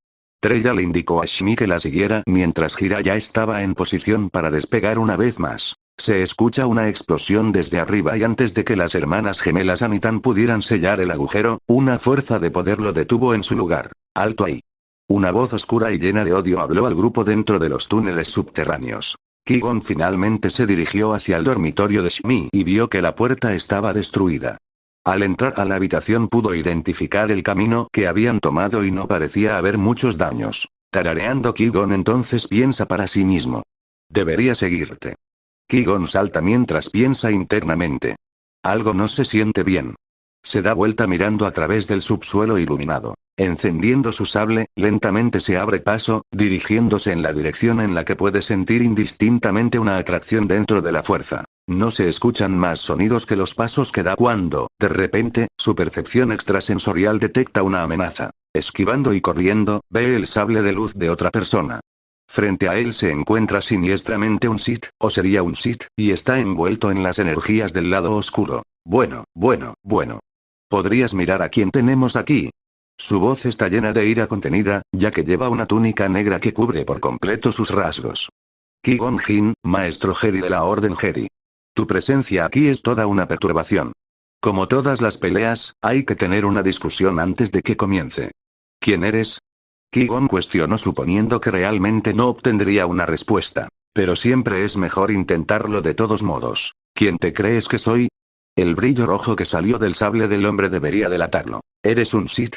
Trella le indicó a Shmi que la siguiera mientras Hira ya estaba en posición para despegar una vez más. Se escucha una explosión desde arriba y antes de que las hermanas gemelas Ann y Tan pudieran sellar el agujero, una fuerza de poder lo detuvo en su lugar. Alto ahí. Una voz oscura y llena de odio habló al grupo dentro de los túneles subterráneos. Qui-Gon finalmente se dirigió hacia el dormitorio de Shmi y vio que la puerta estaba destruida. Al entrar a la habitación pudo identificar el camino que habían tomado y no parecía haber muchos daños. Tarareando, Qui-Gon entonces piensa para sí mismo. Debería seguirte. Qui-Gon salta mientras piensa internamente. Algo no se siente bien. Se da vuelta mirando a través del subsuelo iluminado. Encendiendo su sable, lentamente se abre paso, dirigiéndose en la dirección en la que puede sentir indistintamente una atracción dentro de la fuerza. No se escuchan más sonidos que los pasos que da cuando, de repente, su percepción extrasensorial detecta una amenaza. Esquivando y corriendo, ve el sable de luz de otra persona. Frente a él se encuentra siniestramente un Sith, o sería un Sith, y está envuelto en las energías del lado oscuro. Bueno. ¿Podrías mirar a quién tenemos aquí? Su voz está llena de ira contenida, ya que lleva una túnica negra que cubre por completo sus rasgos. Qui-Gon Jinn, maestro Jedi de la Orden Jedi. Tu presencia aquí es toda una perturbación. Como todas las peleas, hay que tener una discusión antes de que comience. ¿Quién eres? Qui-Gon cuestionó suponiendo que realmente no obtendría una respuesta. Pero siempre es mejor intentarlo de todos modos. ¿Quién te crees que soy? El brillo rojo que salió del sable del hombre debería delatarlo. ¿Eres un Sith?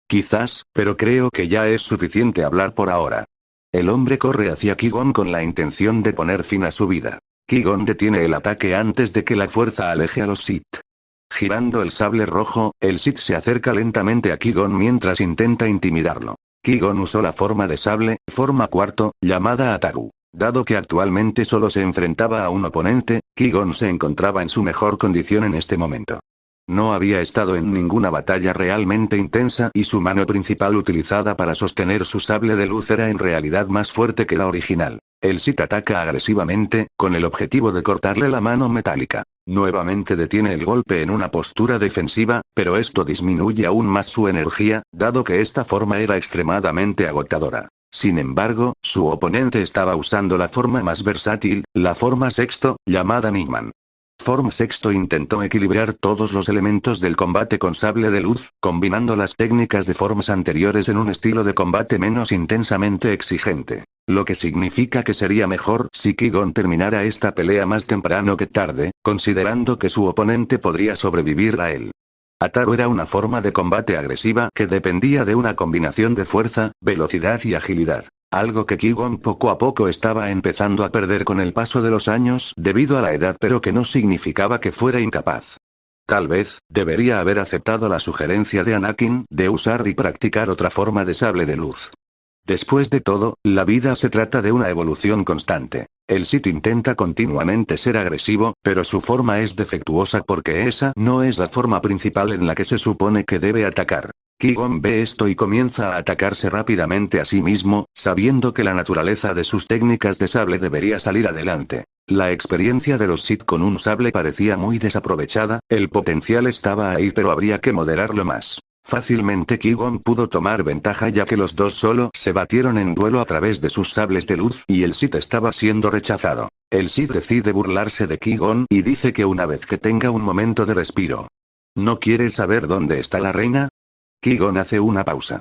Quizás, pero creo que ya es suficiente hablar por ahora. El hombre corre hacia Qui-Gon con la intención de poner fin a su vida. Qui-Gon detiene el ataque antes de que la fuerza aleje a los Sith. Girando el sable rojo, el Sith se acerca lentamente a Qui-Gon mientras intenta intimidarlo. Qui-Gon usó la forma de sable, forma cuarto, llamada Ataru. Dado que actualmente solo se enfrentaba a un oponente, Qui-Gon se encontraba en su mejor condición en este momento. No había estado en ninguna batalla realmente intensa y su mano principal utilizada para sostener su sable de luz era en realidad más fuerte que la original. El Sith ataca agresivamente, con el objetivo de cortarle la mano metálica. Nuevamente detiene el golpe en una postura defensiva, pero esto disminuye aún más su energía, dado que esta forma era extremadamente agotadora. Sin embargo, su oponente estaba usando la forma más versátil, la forma sexto, llamada Niman. Form Sexto intentó equilibrar todos los elementos del combate con sable de luz, combinando las técnicas de formas anteriores en un estilo de combate menos intensamente exigente. Lo que significa que sería mejor si Qui-Gon terminara esta pelea más temprano que tarde, considerando que su oponente podría sobrevivir a él. Ataru era una forma de combate agresiva que dependía de una combinación de fuerza, velocidad y agilidad. Algo que Qui-Gon poco a poco estaba empezando a perder con el paso de los años debido a la edad, pero que no significaba que fuera incapaz. Tal vez, debería haber aceptado la sugerencia de Anakin de usar y practicar otra forma de sable de luz. Después de todo, la vida se trata de una evolución constante. El Sith intenta continuamente ser agresivo, pero su forma es defectuosa porque esa no es la forma principal en la que se supone que debe atacar. Qui-Gon ve esto y comienza a atacarse rápidamente a sí mismo, sabiendo que la naturaleza de sus técnicas de sable debería salir adelante. La experiencia de los Sith con un sable parecía muy desaprovechada, el potencial estaba ahí pero habría que moderarlo más. Fácilmente Qui-Gon pudo tomar ventaja ya que los dos solo se batieron en duelo a través de sus sables de luz y el Sith estaba siendo rechazado. El Sith decide burlarse de Qui-Gon y dice que una vez que tenga un momento de respiro. ¿No quieres saber dónde está la reina? Qui-Gon hace una pausa.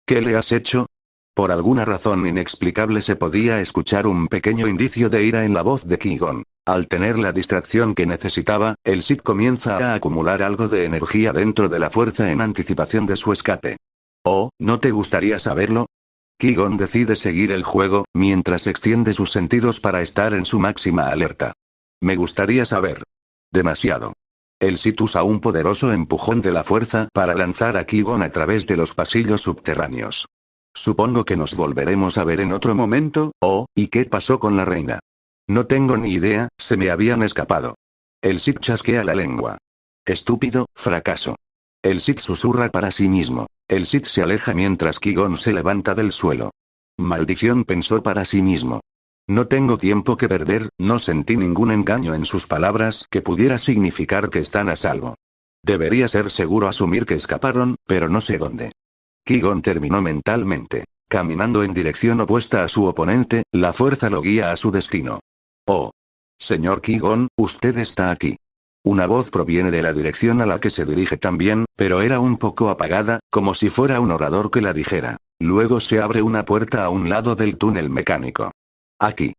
¿Qué le has hecho? Por alguna razón inexplicable se podía escuchar un pequeño indicio de ira en la voz de Qui-Gon. Al tener la distracción que necesitaba, el Sith comienza a acumular algo de energía dentro de la fuerza en anticipación de su escape. ¿Oh, no te gustaría saberlo? Qui-Gon decide seguir el juego, mientras extiende sus sentidos para estar en su máxima alerta. Me gustaría saber. Demasiado. El Sith usa un poderoso empujón de la fuerza para lanzar a Qui-Gon a través de los pasillos subterráneos. Supongo que nos volveremos a ver en otro momento. Oh, ¿y qué pasó con la reina? No tengo ni idea, se me habían escapado. El Sith chasquea la lengua. Estúpido, fracaso. El Sith susurra para sí mismo. El Sith se aleja mientras Qui-Gon se levanta del suelo. Maldición, pensó para sí mismo. No tengo tiempo que perder, no sentí ningún engaño en sus palabras que pudiera significar que están a salvo. Debería ser seguro asumir que escaparon, pero no sé dónde. Qui-Gon terminó mentalmente. Caminando en dirección opuesta a su oponente, la fuerza lo guía a su destino. Oh. Señor Qui-Gon, usted está aquí. Una voz proviene de la dirección a la que se dirige también, pero era un poco apagada, como si fuera un orador que la dijera. Luego se abre una puerta a un lado del túnel mecánico. Aquí.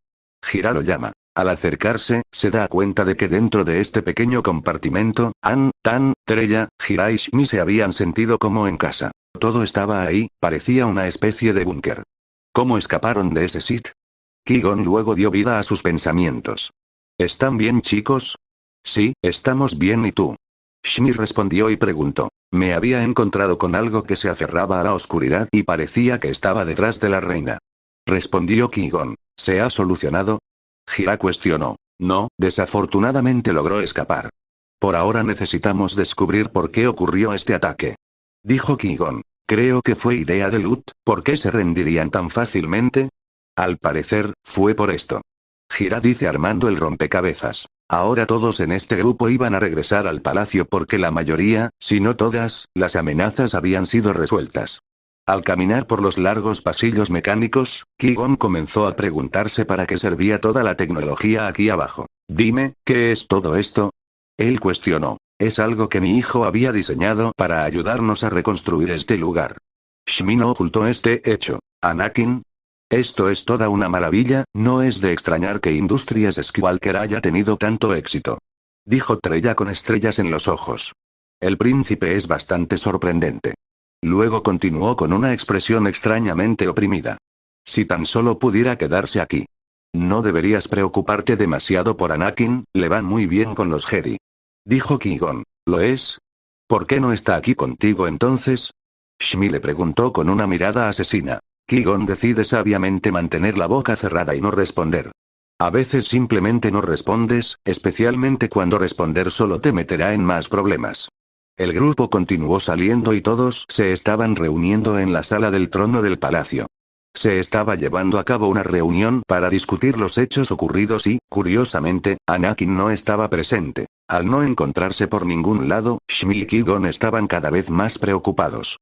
Hira lo llama. Al acercarse, se da cuenta de que dentro de este pequeño compartimento, An, Tan, Trella, Hira y Shmi se habían sentido como en casa. Todo estaba ahí, parecía una especie de búnker. ¿Cómo escaparon de ese Sith? Qui-Gon luego dio vida a sus pensamientos. ¿Están bien, chicos? Sí, estamos bien, ¿y tú? Shmi respondió y preguntó. Me había encontrado con algo que se aferraba a la oscuridad y parecía que estaba detrás de la reina. Respondió Qui-Gon. ¿Se ha solucionado? Hira cuestionó. No, desafortunadamente logró escapar. Por ahora necesitamos descubrir por qué ocurrió este ataque. Dijo Qui-Gon. Creo que fue idea de Lut, ¿por qué se rendirían tan fácilmente? Al parecer, fue por esto. Hira dice armando el rompecabezas. Ahora todos en este grupo iban a regresar al palacio porque la mayoría, si no todas, las amenazas habían sido resueltas. Al caminar por los largos pasillos mecánicos, Qui-Gon comenzó a preguntarse para qué servía toda la tecnología aquí abajo. Dime, ¿qué es todo esto? Él cuestionó. Es algo que mi hijo había diseñado para ayudarnos a reconstruir este lugar. Shmi no ocultó este hecho. Anakin. Esto es toda una maravilla, no es de extrañar que Industrias Skywalker haya tenido tanto éxito. Dijo Trella con estrellas en los ojos. El príncipe es bastante sorprendente. Luego continuó con una expresión extrañamente oprimida. Si tan solo pudiera quedarse aquí. No deberías preocuparte demasiado por Anakin, le van muy bien con los Jedi. Dijo Qui-Gon. ¿Lo es? ¿Por qué no está aquí contigo entonces? Shmi le preguntó con una mirada asesina. Qui-Gon decide sabiamente mantener la boca cerrada y no responder. A veces simplemente no respondes, especialmente cuando responder solo te meterá en más problemas. El grupo continuó saliendo y todos se estaban reuniendo en la sala del trono del palacio. Se estaba llevando a cabo una reunión para discutir los hechos ocurridos y, curiosamente, Anakin no estaba presente. Al no encontrarse por ningún lado, Shmi y Qui-Gon estaban cada vez más preocupados.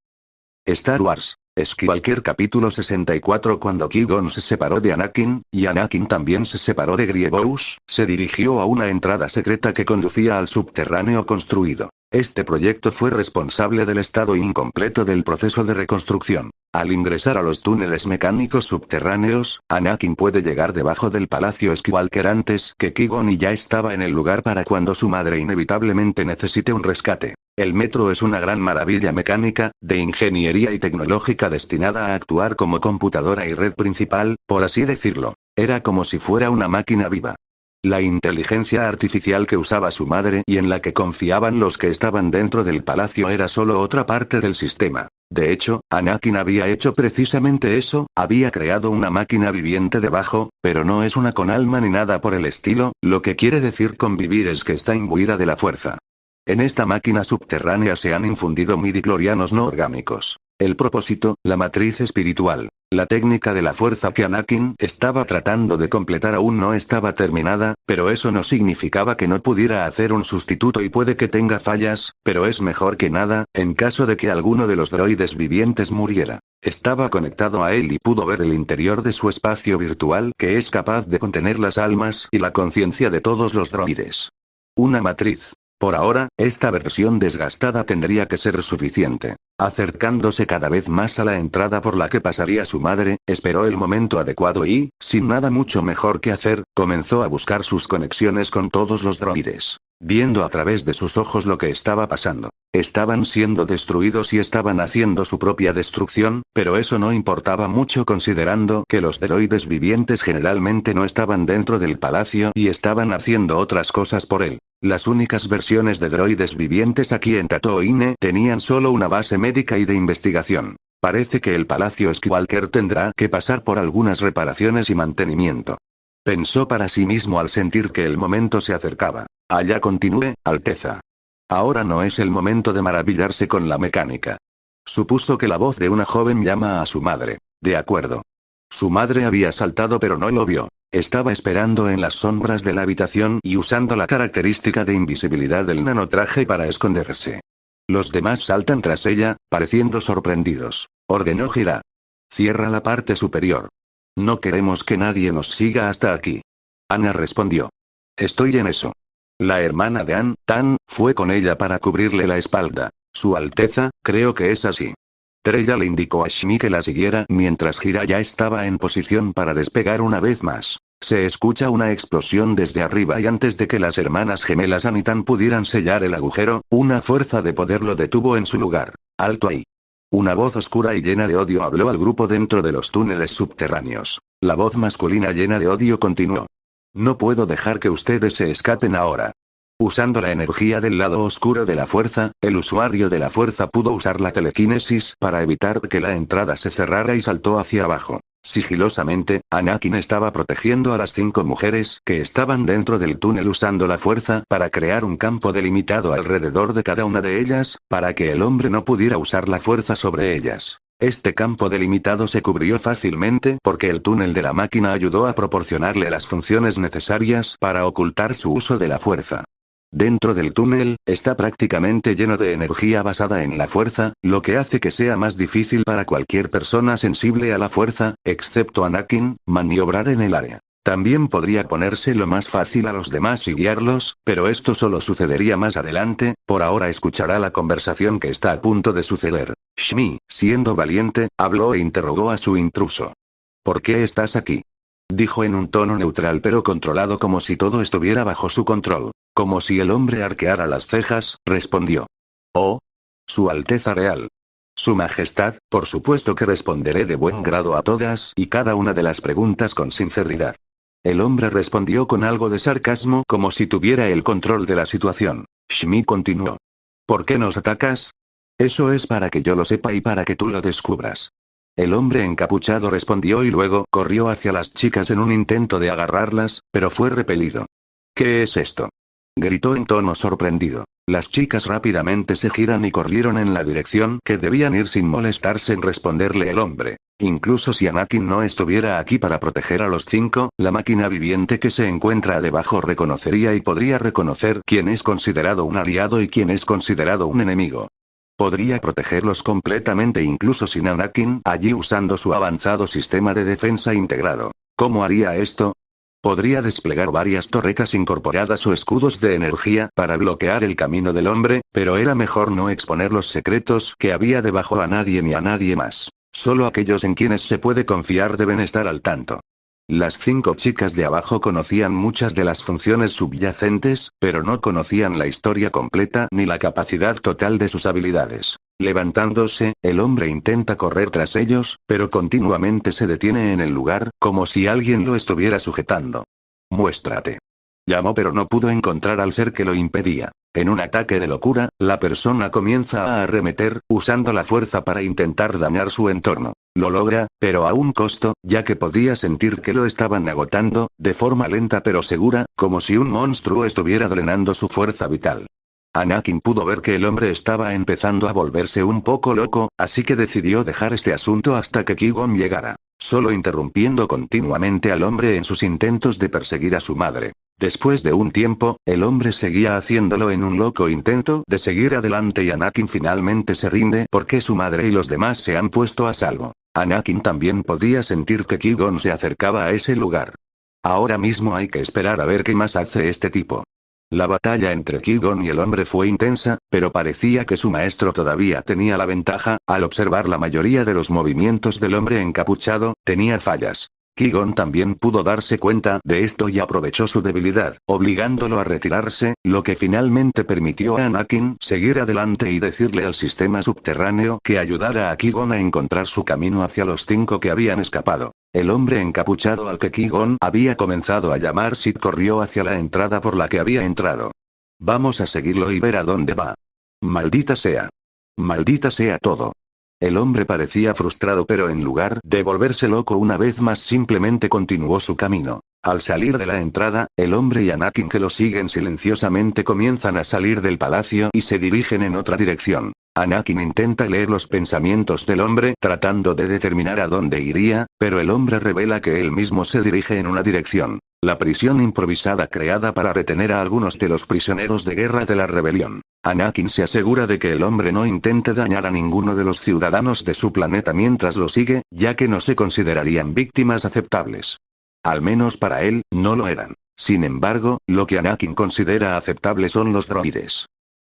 Star Wars. Skywalker capítulo 64. Cuando Qui-Gon se separó de Anakin, y Anakin también se separó de Grievous, se dirigió a una entrada secreta que conducía al subterráneo construido. Este proyecto fue responsable del estado incompleto del proceso de reconstrucción. Al ingresar a los túneles mecánicos subterráneos, Anakin puede llegar debajo del palacio Skywalker antes que Qui-Gon y ya estaba en el lugar para cuando su madre inevitablemente necesite un rescate. El metro es una gran maravilla mecánica, de ingeniería y tecnológica destinada a actuar como computadora y red principal, por así decirlo. Era como si fuera una máquina viva. La inteligencia artificial que usaba su madre y en la que confiaban los que estaban dentro del palacio era solo otra parte del sistema. De hecho, Anakin había hecho precisamente eso, había creado una máquina viviente debajo, pero no es una con alma ni nada por el estilo, lo que quiere decir convivir es que está imbuida de la fuerza. En esta máquina subterránea se han infundido midichlorianos no orgánicos. El propósito, la matriz espiritual. La técnica de la fuerza que Anakin estaba tratando de completar aún no estaba terminada, pero eso no significaba que no pudiera hacer un sustituto y puede que tenga fallas, pero es mejor que nada, en caso de que alguno de los droides vivientes muriera. Estaba conectado a él y pudo ver el interior de su espacio virtual que es capaz de contener las almas y la conciencia de todos los droides. Una matriz. Por ahora, esta versión desgastada tendría que ser suficiente. Acercándose cada vez más a la entrada por la que pasaría su madre, esperó el momento adecuado y, sin nada mucho mejor que hacer, comenzó a buscar sus conexiones con todos los droides. Viendo a través de sus ojos lo que estaba pasando. Estaban siendo destruidos y estaban haciendo su propia destrucción, pero eso no importaba mucho considerando que los droides vivientes generalmente no estaban dentro del palacio y estaban haciendo otras cosas por él. Las únicas versiones de droides vivientes aquí en Tatooine tenían solo una base médica y de investigación. Parece que el palacio Skywalker tendrá que pasar por algunas reparaciones y mantenimiento. Pensó para sí mismo al sentir que el momento se acercaba. Allá continúe, Alteza. Ahora no es el momento de maravillarse con la mecánica. Supuso que la voz de una joven llama a su madre. De acuerdo. Su madre había saltado pero no lo vio. Estaba esperando en las sombras de la habitación y usando la característica de invisibilidad del nanotraje para esconderse. Los demás saltan tras ella, pareciendo sorprendidos. Ordenó Gira. Cierra la parte superior. No queremos que nadie nos siga hasta aquí. Ana respondió. Estoy en eso. La hermana de An, Tan, fue con ella para cubrirle la espalda. Su Alteza, creo que es así. Trella le indicó a Shmi que la siguiera mientras Gira ya estaba en posición para despegar una vez más. Se escucha una explosión desde arriba y antes de que las hermanas gemelas An y Tan pudieran sellar el agujero, una fuerza de poder lo detuvo en su lugar. Alto ahí. Una voz oscura y llena de odio habló al grupo dentro de los túneles subterráneos. La voz masculina llena de odio continuó. No puedo dejar que ustedes se escapen ahora. Usando la energía del lado oscuro de la fuerza, el usuario de la fuerza pudo usar la telequinesis para evitar que la entrada se cerrara y saltó hacia abajo. Sigilosamente, Anakin estaba protegiendo a las 5 mujeres que estaban dentro del túnel usando la fuerza para crear un campo delimitado alrededor de cada una de ellas, para que el hombre no pudiera usar la fuerza sobre ellas. Este campo delimitado se cubrió fácilmente porque el túnel de la máquina ayudó a proporcionarle las funciones necesarias para ocultar su uso de la fuerza. Dentro del túnel, está prácticamente lleno de energía basada en la fuerza, lo que hace que sea más difícil para cualquier persona sensible a la fuerza, excepto Anakin, maniobrar en el área. También podría ponérselo más fácil a los demás y guiarlos, pero esto solo sucedería más adelante, por ahora escuchará la conversación que está a punto de suceder. Shmi, siendo valiente, habló e interrogó a su intruso. ¿Por qué estás aquí? Dijo en un tono neutral pero controlado, como si todo estuviera bajo su control. Como si el hombre arqueara las cejas, respondió. Oh. Su Alteza Real. Su Majestad, por supuesto que responderé de buen grado a todas y cada una de las preguntas con sinceridad. El hombre respondió con algo de sarcasmo, como si tuviera el control de la situación. Shmi continuó. ¿Por qué nos atacas? Eso es para que yo lo sepa y para que tú lo descubras. El hombre encapuchado respondió y luego corrió hacia las chicas en un intento de agarrarlas, pero fue repelido. ¿Qué es esto? Gritó en tono sorprendido. Las chicas rápidamente se giran y corrieron en la dirección que debían ir sin molestarse en responderle el hombre. Incluso si Anakin no estuviera aquí para proteger a los 5, la máquina viviente que se encuentra debajo reconocería y podría reconocer quién es considerado un aliado y quién es considerado un enemigo. Podría protegerlos completamente incluso sin Anakin allí usando su avanzado sistema de defensa integrado. ¿Cómo haría esto? Podría desplegar varias torretas incorporadas o escudos de energía para bloquear el camino del hombre, pero era mejor no exponer los secretos que había debajo a nadie ni a nadie más. Solo aquellos en quienes se puede confiar deben estar al tanto. Las 5 chicas de abajo conocían muchas de las funciones subyacentes, pero no conocían la historia completa ni la capacidad total de sus habilidades. Levantándose, el hombre intenta correr tras ellos, pero continuamente se detiene en el lugar, como si alguien lo estuviera sujetando. Muéstrate. Llamó pero no pudo encontrar al ser que lo impedía. En un ataque de locura, la persona comienza a arremeter, usando la fuerza para intentar dañar su entorno. Lo logra, pero a un costo, ya que podía sentir que lo estaban agotando, de forma lenta pero segura, como si un monstruo estuviera drenando su fuerza vital. Anakin pudo ver que el hombre estaba empezando a volverse un poco loco, así que decidió dejar este asunto hasta que Qui-Gon llegara, solo interrumpiendo continuamente al hombre en sus intentos de perseguir a su madre. Después de un tiempo, el hombre seguía haciéndolo en un loco intento de seguir adelante y Anakin finalmente se rinde porque su madre y los demás se han puesto a salvo. Anakin también podía sentir que Qui-Gon se acercaba a ese lugar. Ahora mismo hay que esperar a ver qué más hace este tipo. La batalla entre Qui-Gon y el hombre fue intensa, pero parecía que su maestro todavía tenía la ventaja. Al observar la mayoría de los movimientos del hombre encapuchado, tenía fallas. Qui-Gon también pudo darse cuenta de esto y aprovechó su debilidad, obligándolo a retirarse, lo que finalmente permitió a Anakin seguir adelante y decirle al sistema subterráneo que ayudara a Qui-Gon a encontrar su camino hacia los 5 que habían escapado. El hombre encapuchado al que Qui-Gon había comenzado a llamar Sid corrió hacia la entrada por la que había entrado. Vamos a seguirlo y ver a dónde va. Maldita sea. Maldita sea todo. El hombre parecía frustrado pero en lugar de volverse loco una vez más simplemente continuó su camino. Al salir de la entrada, el hombre y Anakin que lo siguen silenciosamente comienzan a salir del palacio y se dirigen en otra dirección. Anakin intenta leer los pensamientos del hombre tratando de determinar a dónde iría, pero el hombre revela que él mismo se dirige en una dirección. La prisión improvisada creada para retener a algunos de los prisioneros de guerra de la rebelión. Anakin se asegura de que el hombre no intente dañar a ninguno de los ciudadanos de su planeta mientras lo sigue, ya que no se considerarían víctimas aceptables. Al menos para él, no lo eran. Sin embargo, lo que Anakin considera aceptable son los droides.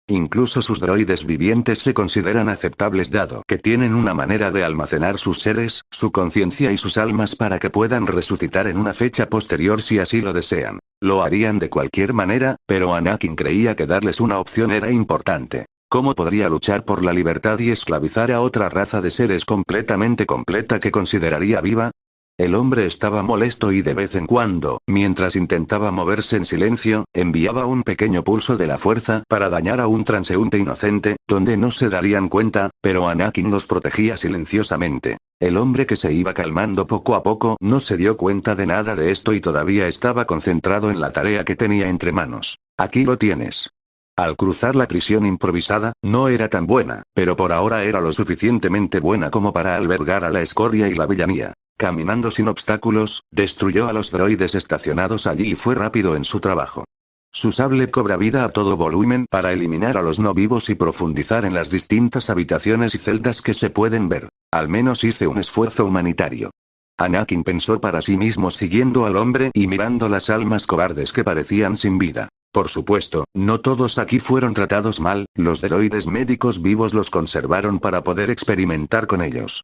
Incluso sus droides vivientes se consideran aceptables dado que tienen una manera de almacenar sus seres, su conciencia y sus almas para que puedan resucitar en una fecha posterior si así lo desean. Lo harían de cualquier manera, pero Anakin creía que darles una opción era importante. ¿Cómo podría luchar por la libertad y esclavizar a otra raza de seres completamente completa que consideraría viva? El hombre estaba molesto y de vez en cuando, mientras intentaba moverse en silencio, enviaba un pequeño pulso de la fuerza para dañar a un transeúnte inocente, donde no se darían cuenta, pero Anakin los protegía silenciosamente. El hombre que se iba calmando poco a poco no se dio cuenta de nada de esto y todavía estaba concentrado en la tarea que tenía entre manos. Aquí lo tienes. Al cruzar la prisión improvisada, no era tan buena, pero por ahora era lo suficientemente buena como para albergar a la escoria y la villanía. Caminando sin obstáculos, destruyó a los droides estacionados allí y fue rápido en su trabajo. Su sable cobra vida a todo volumen para eliminar a los no vivos y profundizar en las distintas habitaciones y celdas que se pueden ver. Al menos hice un esfuerzo humanitario. Anakin pensó para sí mismo siguiendo al hombre y mirando las almas cobardes que parecían sin vida. Por supuesto, no todos aquí fueron tratados mal, los droides médicos vivos los conservaron para poder experimentar con ellos.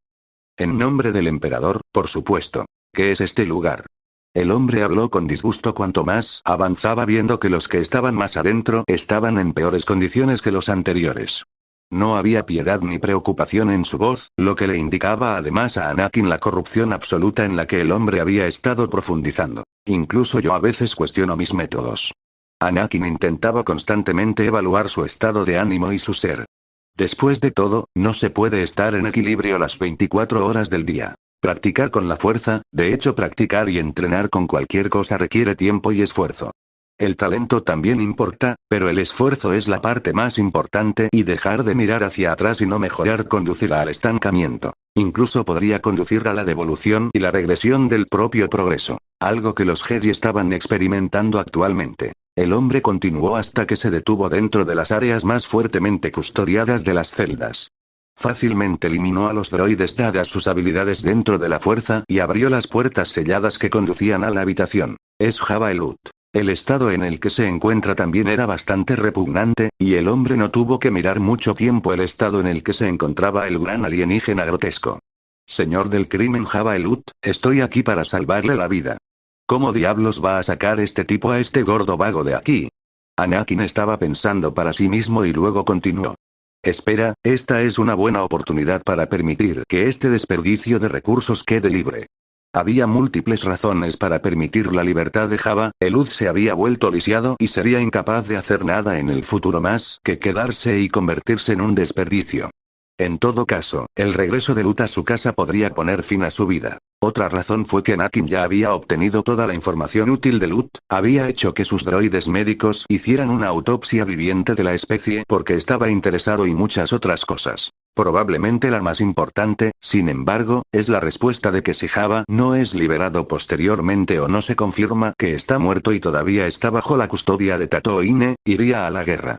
En nombre del emperador, por supuesto. ¿Qué es este lugar? El hombre habló con disgusto cuanto más avanzaba, viendo que los que estaban más adentro estaban en peores condiciones que los anteriores. No había piedad ni preocupación en su voz, lo que le indicaba además a Anakin la corrupción absoluta en la que el hombre había estado profundizando. Incluso yo a veces cuestiono mis métodos. Anakin intentaba constantemente evaluar su estado de ánimo y su ser. Después de todo, no se puede estar en equilibrio las 24 horas del día. Practicar con la fuerza, de hecho practicar y entrenar con cualquier cosa requiere tiempo y esfuerzo. El talento también importa, pero el esfuerzo es la parte más importante y dejar de mirar hacia atrás y no mejorar conducirá al estancamiento. Incluso podría conducir a la devolución y la regresión del propio progreso, algo que los Jedi estaban experimentando actualmente. El hombre continuó hasta que se detuvo dentro de las áreas más fuertemente custodiadas de las celdas. Fácilmente eliminó a los droides dadas sus habilidades dentro de la fuerza y abrió las puertas selladas que conducían a la habitación. Es Jabba el Hutt. El estado en el que se encuentra también era bastante repugnante, y el hombre no tuvo que mirar mucho tiempo el estado en el que se encontraba el gran alienígena grotesco. Señor del crimen Jabba el Hutt, estoy aquí para salvarle la vida. ¿Cómo diablos va a sacar este tipo a este gordo vago de aquí? Anakin estaba pensando para sí mismo y luego continuó. Espera, esta es una buena oportunidad para permitir que este desperdicio de recursos quede libre. Había múltiples razones para permitir la libertad de Jabba. El Hutt se había vuelto lisiado y sería incapaz de hacer nada en el futuro más que quedarse y convertirse en un desperdicio. En todo caso, el regreso de Hutt a su casa podría poner fin a su vida. Otra razón fue que Anakin ya había obtenido toda la información útil de Hutt, había hecho que sus droides médicos hicieran una autopsia viviente de la especie porque estaba interesado y muchas otras cosas. Probablemente la más importante, sin embargo, es la respuesta de que si Jabba no es liberado posteriormente o no se confirma que está muerto y todavía está bajo la custodia de Tatooine, iría a la guerra.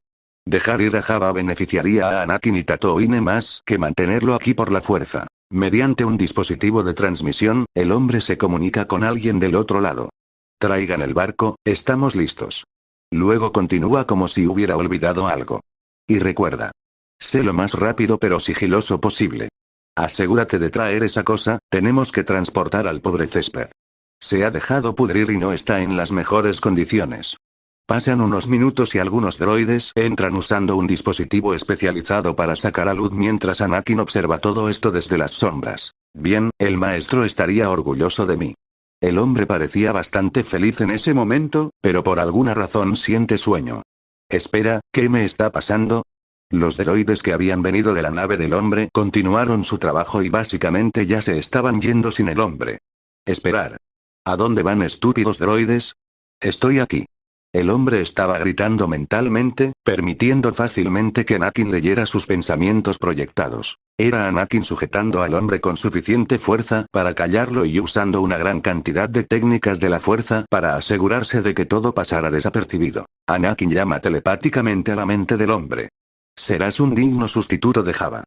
Dejar ir a Jabba beneficiaría a Anakin y Tatooine más que mantenerlo aquí por la fuerza. Mediante un dispositivo de transmisión, el hombre se comunica con alguien del otro lado. Traigan el barco, estamos listos. Luego continúa como si hubiera olvidado algo. Y recuerda. Sé lo más rápido pero sigiloso posible. Asegúrate de traer esa cosa, tenemos que transportar al pobre césped. Se ha dejado pudrir y no está en las mejores condiciones. Pasan unos minutos y algunos droides entran usando un dispositivo especializado para sacar a luz mientras Anakin observa todo esto desde las sombras. Bien, el maestro estaría orgulloso de mí. El hombre parecía bastante feliz en ese momento, pero por alguna razón siente sueño. Espera, ¿qué me está pasando? Los droides que habían venido de la nave del hombre continuaron su trabajo y básicamente ya se estaban yendo sin el hombre. Esperar. ¿A dónde van, estúpidos droides? Estoy aquí. El hombre estaba gritando mentalmente, permitiendo fácilmente que Anakin leyera sus pensamientos proyectados. Era Anakin sujetando al hombre con suficiente fuerza para callarlo y usando una gran cantidad de técnicas de la fuerza para asegurarse de que todo pasara desapercibido. Anakin llama telepáticamente a la mente del hombre. Serás un digno sustituto de Jabba.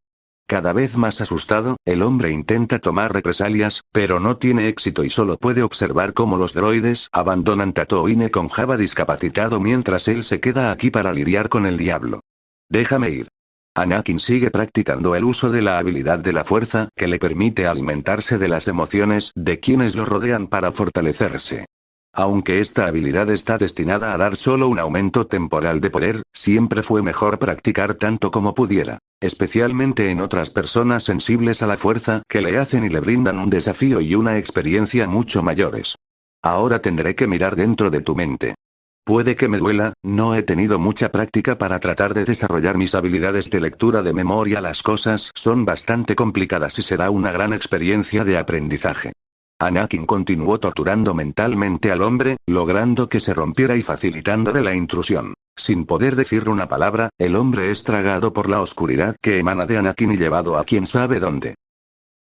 Cada vez más asustado, el hombre intenta tomar represalias, pero no tiene éxito y solo puede observar cómo los droides abandonan Tatooine con Jabba discapacitado mientras él se queda aquí para lidiar con el diablo. Déjame ir. Anakin sigue practicando el uso de la habilidad de la fuerza que le permite alimentarse de las emociones de quienes lo rodean para fortalecerse. Aunque esta habilidad está destinada a dar solo un aumento temporal de poder, siempre fue mejor practicar tanto como pudiera, especialmente en otras personas sensibles a la fuerza que le hacen y le brindan un desafío y una experiencia mucho mayores. Ahora tendré que mirar dentro de tu mente. Puede que me duela, no he tenido mucha práctica para tratar de desarrollar mis habilidades de lectura de memoria. Las cosas son bastante complicadas y será una gran experiencia de aprendizaje. Anakin continuó torturando mentalmente al hombre, logrando que se rompiera y facilitándole la intrusión. Sin poder decir una palabra, el hombre es tragado por la oscuridad que emana de Anakin y llevado a quién sabe dónde.